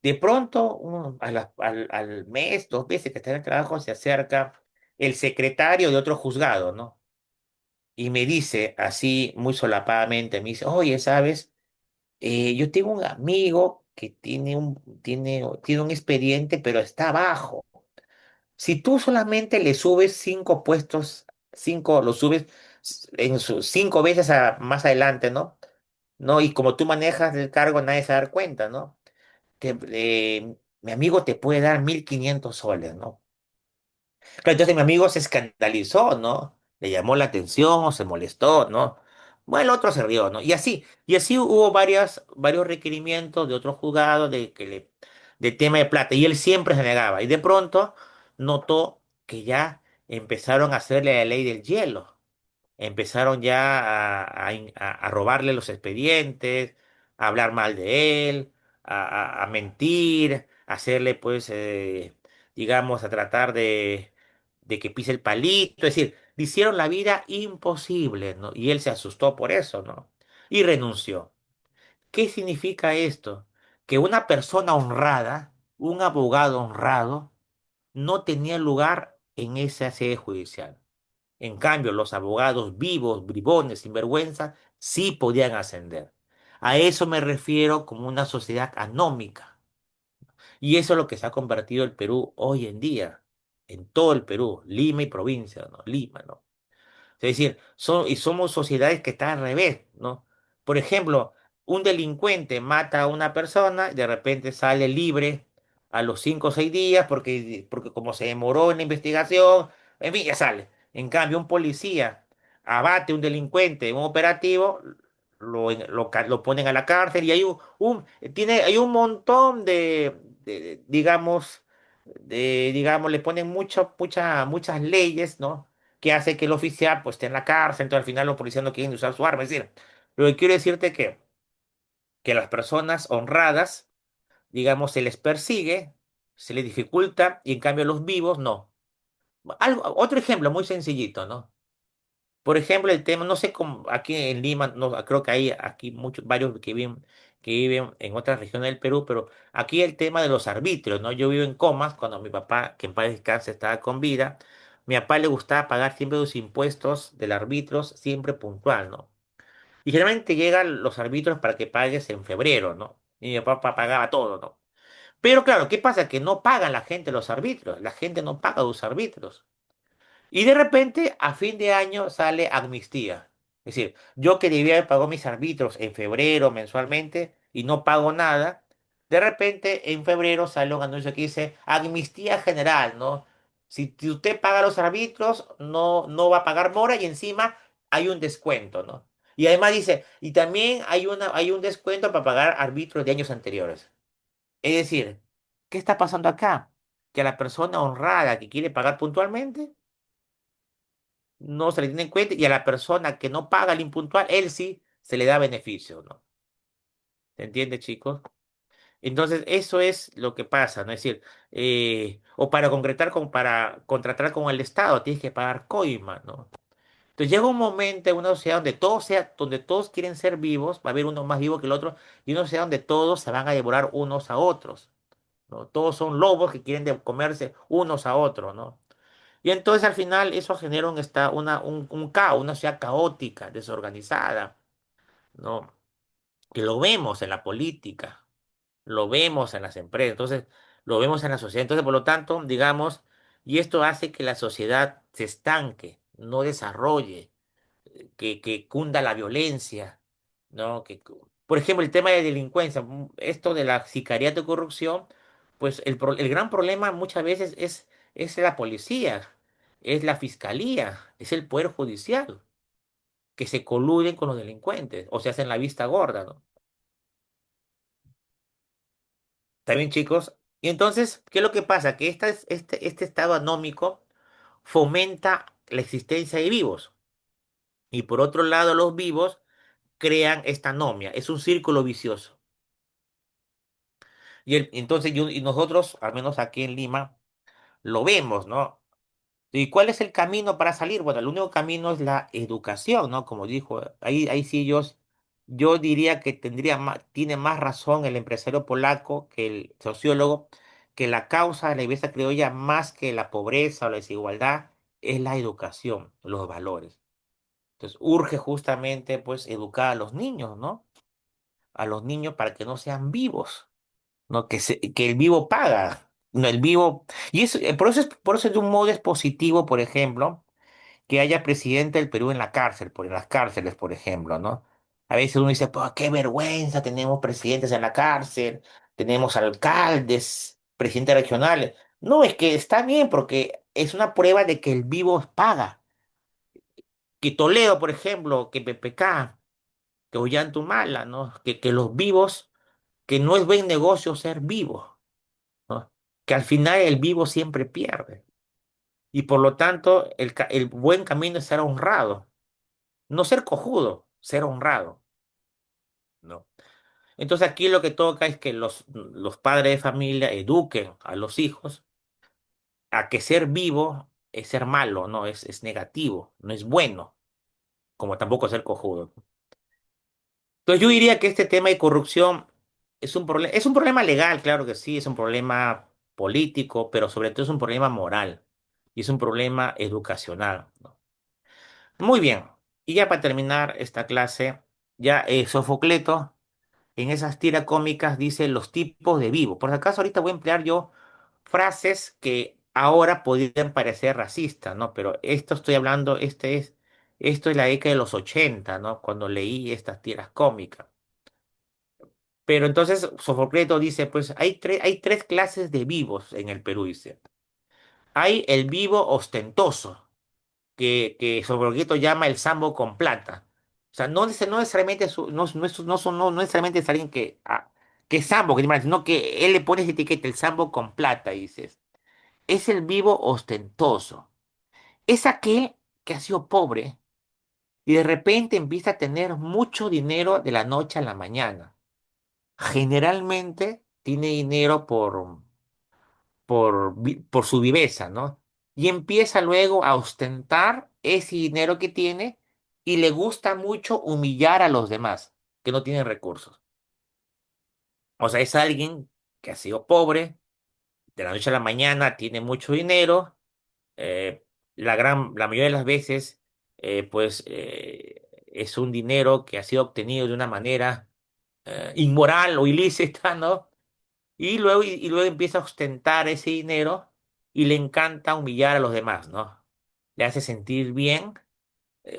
De pronto, al mes, 2 meses que está en el trabajo, se acerca el secretario de otro juzgado, ¿no? Y me dice así, muy solapadamente, me dice, oye, ¿sabes? Yo tengo un amigo que tiene un expediente, pero está abajo. Si tú solamente le subes 5 puestos, lo subes en sus 5 veces más adelante, ¿no? ¿No? Y como tú manejas el cargo, nadie se va a dar cuenta, ¿no? Mi amigo te puede dar 1.500 soles, ¿no? Claro, entonces mi amigo se escandalizó, ¿no? Le llamó la atención, se molestó, ¿no? Bueno, el otro se rió, ¿no? Y así hubo varios requerimientos de otros juzgados de tema de plata, y él siempre se negaba. Y de pronto notó que ya empezaron a hacerle la ley del hielo. Empezaron ya a robarle los expedientes, a hablar mal de él, a mentir, a hacerle, pues, digamos, a tratar de que pise el palito. Es decir, le hicieron la vida imposible, ¿no? Y él se asustó por eso, ¿no? Y renunció. ¿Qué significa esto? Que una persona honrada, un abogado honrado, no tenía lugar en esa sede judicial. En cambio, los abogados vivos, bribones, sinvergüenza, sí podían ascender. A eso me refiero como una sociedad anómica. Y eso es lo que se ha convertido el Perú hoy en día. en todo el Perú, Lima y provincia, ¿no? Lima, ¿no? Es decir, y somos sociedades que están al revés, ¿no? Por ejemplo, un delincuente mata a una persona y de repente sale libre a los 5 o 6 días porque como se demoró en la investigación, en fin, ya sale. En cambio, un policía abate a un delincuente en un operativo, lo ponen a la cárcel y hay hay un montón digamos, le ponen muchas leyes, ¿no? Que hace que el oficial pues esté en la cárcel, entonces al final los policías no quieren usar su arma. Es decir, lo que quiero decirte que las personas honradas, digamos, se les persigue, se les dificulta, y en cambio los vivos no. Otro ejemplo muy sencillito, ¿no? Por ejemplo, el tema, no sé cómo, aquí en Lima, no, creo que hay aquí varios que viven en otras regiones del Perú, pero aquí el tema de los arbitrios, ¿no? Yo vivo en Comas, cuando mi papá, que en paz descanse, estaba con vida, mi papá le gustaba pagar siempre los impuestos del arbitrios, siempre puntual, ¿no? Y generalmente llegan los arbitrios para que pagues en febrero, ¿no? Y mi papá pagaba todo, ¿no? Pero claro, ¿qué pasa? Que no pagan la gente los arbitrios, la gente no paga los arbitrios. Y de repente, a fin de año sale amnistía. Es decir, yo que debía haber pagado mis arbitrios en febrero mensualmente y no pago nada, de repente en febrero sale un anuncio que dice amnistía general, ¿no? Si usted paga los arbitrios, no va a pagar mora y encima hay un descuento, ¿no? Y además dice, y también hay un descuento para pagar arbitrios de años anteriores. Es decir, ¿qué está pasando acá? Que a la persona honrada que quiere pagar puntualmente, no se le tiene en cuenta y a la persona que no paga el impuntual, él sí se le da beneficio, ¿no? ¿Se entiende, chicos? Entonces, eso es lo que pasa, ¿no? Es decir, o para contratar con el Estado, tienes que pagar coima, ¿no? Entonces llega un momento en una sociedad donde todos quieren ser vivos, va a haber uno más vivo que el otro, y una sociedad donde todos se van a devorar unos a otros, ¿no? Todos son lobos que quieren comerse unos a otros, ¿no? Y entonces al final eso genera un caos, una sociedad caótica, desorganizada, ¿no? Que lo vemos en la política, lo vemos en las empresas, entonces lo vemos en la sociedad. Entonces, por lo tanto, digamos, y esto hace que la sociedad se estanque, no desarrolle, que cunda la violencia, ¿no? Por ejemplo, el tema de delincuencia, esto de la sicariato y corrupción, pues el gran problema muchas veces es la policía, es la fiscalía, es el poder judicial, que se coluden con los delincuentes o se hacen la vista gorda, ¿no? ¿Está bien, chicos? Y entonces, ¿qué es lo que pasa? Que este estado anómico fomenta la existencia de vivos. Y por otro lado, los vivos crean esta anomia. Es un círculo vicioso. Entonces, y nosotros, al menos aquí en Lima, lo vemos, ¿no? ¿Y cuál es el camino para salir? Bueno, el único camino es la educación, ¿no? Como dijo, ahí sí yo diría que tiene más razón el empresario polaco que el sociólogo, que la causa de la iglesia criolla, más que la pobreza o la desigualdad, es la educación, los valores. Entonces, urge justamente, pues, educar a los niños, ¿no? A los niños para que no sean vivos, ¿no? Que el vivo paga, no el vivo. Y por eso de un modo es positivo, por ejemplo, que haya presidente del Perú en la cárcel, en las cárceles, por ejemplo, ¿no? A veces uno dice, pues, qué vergüenza, tenemos presidentes en la cárcel, tenemos alcaldes, presidentes regionales. No, es que está bien porque es una prueba de que el vivo paga. Que Toledo, por ejemplo, que PPK, que Ollantumala, ¿no? Que los vivos, que no es buen negocio ser vivo, ¿no? Que al final el vivo siempre pierde. Y por lo tanto, el buen camino es ser honrado. No ser cojudo, ser honrado, ¿no? Entonces aquí lo que toca es que los padres de familia eduquen a los hijos a que ser vivo es ser malo, no es negativo, no es bueno, como tampoco ser cojudo. Entonces yo diría que este tema de corrupción es un problema legal, claro que sí, es un problema político, pero sobre todo es un problema moral y es un problema educacional, ¿no? Muy bien, y ya para terminar esta clase, ya Sofocleto en esas tiras cómicas dice los tipos de vivo. Por si acaso ahorita voy a emplear yo frases que ahora podrían parecer racistas, ¿no? Pero esto estoy hablando, esto es la década de los 80, ¿no? Cuando leí estas tiras cómicas. Pero entonces Sofocleto dice, pues hay tres clases de vivos en el Perú, dice. Hay el vivo ostentoso, que Sofocleto llama el sambo con plata. O sea, no necesariamente, no necesariamente es alguien que es sambo, sino que él le pone esa etiqueta, el sambo con plata, dices. Es el vivo ostentoso. Es aquel que ha sido pobre y de repente empieza a tener mucho dinero de la noche a la mañana. Generalmente tiene dinero por su viveza, ¿no? Y empieza luego a ostentar ese dinero que tiene y le gusta mucho humillar a los demás que no tienen recursos. O sea, es alguien que ha sido pobre, de la noche a la mañana tiene mucho dinero, eh, la mayoría de las veces, es un dinero que ha sido obtenido de una manera inmoral o ilícita, ¿no? Y luego empieza a ostentar ese dinero y le encanta humillar a los demás, ¿no? Le hace sentir bien,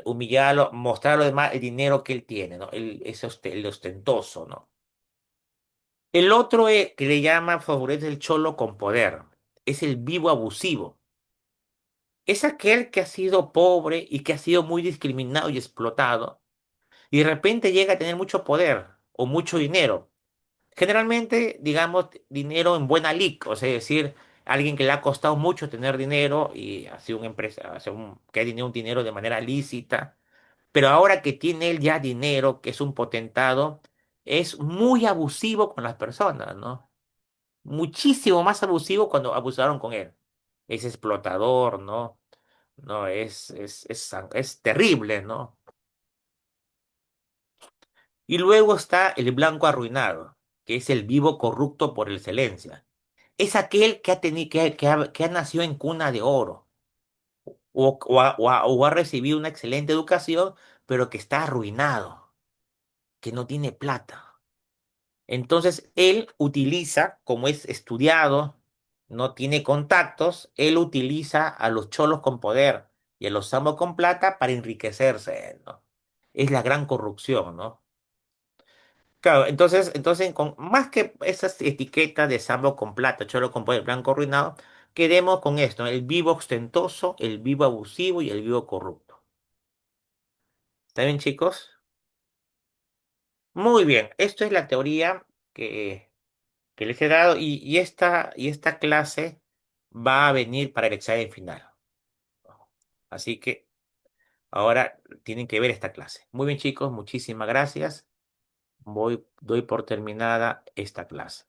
humillarlo, mostrar a los demás el dinero que él tiene, ¿no? El ostentoso, ¿no? El otro que le llama favorece el cholo con poder, es el vivo abusivo. Es aquel que ha sido pobre y que ha sido muy discriminado y explotado, y de repente llega a tener mucho poder o mucho dinero. Generalmente, digamos, dinero en buena lid, o sea, es decir, alguien que le ha costado mucho tener dinero y ha sido una empresa, que ha tenido un dinero de manera lícita, pero ahora que tiene él ya dinero, que es un potentado, es muy abusivo con las personas, ¿no? Muchísimo más abusivo cuando abusaron con él. Es explotador, ¿no? No, es terrible, ¿no? Y luego está el blanco arruinado, que es el vivo corrupto por excelencia. Es aquel que ha tenido, que ha nacido en cuna de oro o ha recibido una excelente educación, pero que está arruinado, que no tiene plata. Entonces, él utiliza, como es estudiado, no tiene contactos, él utiliza a los cholos con poder y a los zambos con plata para enriquecerse, ¿no? Es la gran corrupción, ¿no? Claro, entonces más que esas etiquetas de sambo con plata, cholo con poder, blanco arruinado, quedemos con esto, ¿no? El vivo ostentoso, el vivo abusivo y el vivo corrupto. ¿Está bien, chicos? Muy bien, esto es la teoría que les he dado y esta clase va a venir para el examen final. Así que ahora tienen que ver esta clase. Muy bien, chicos, muchísimas gracias. Doy por terminada esta clase.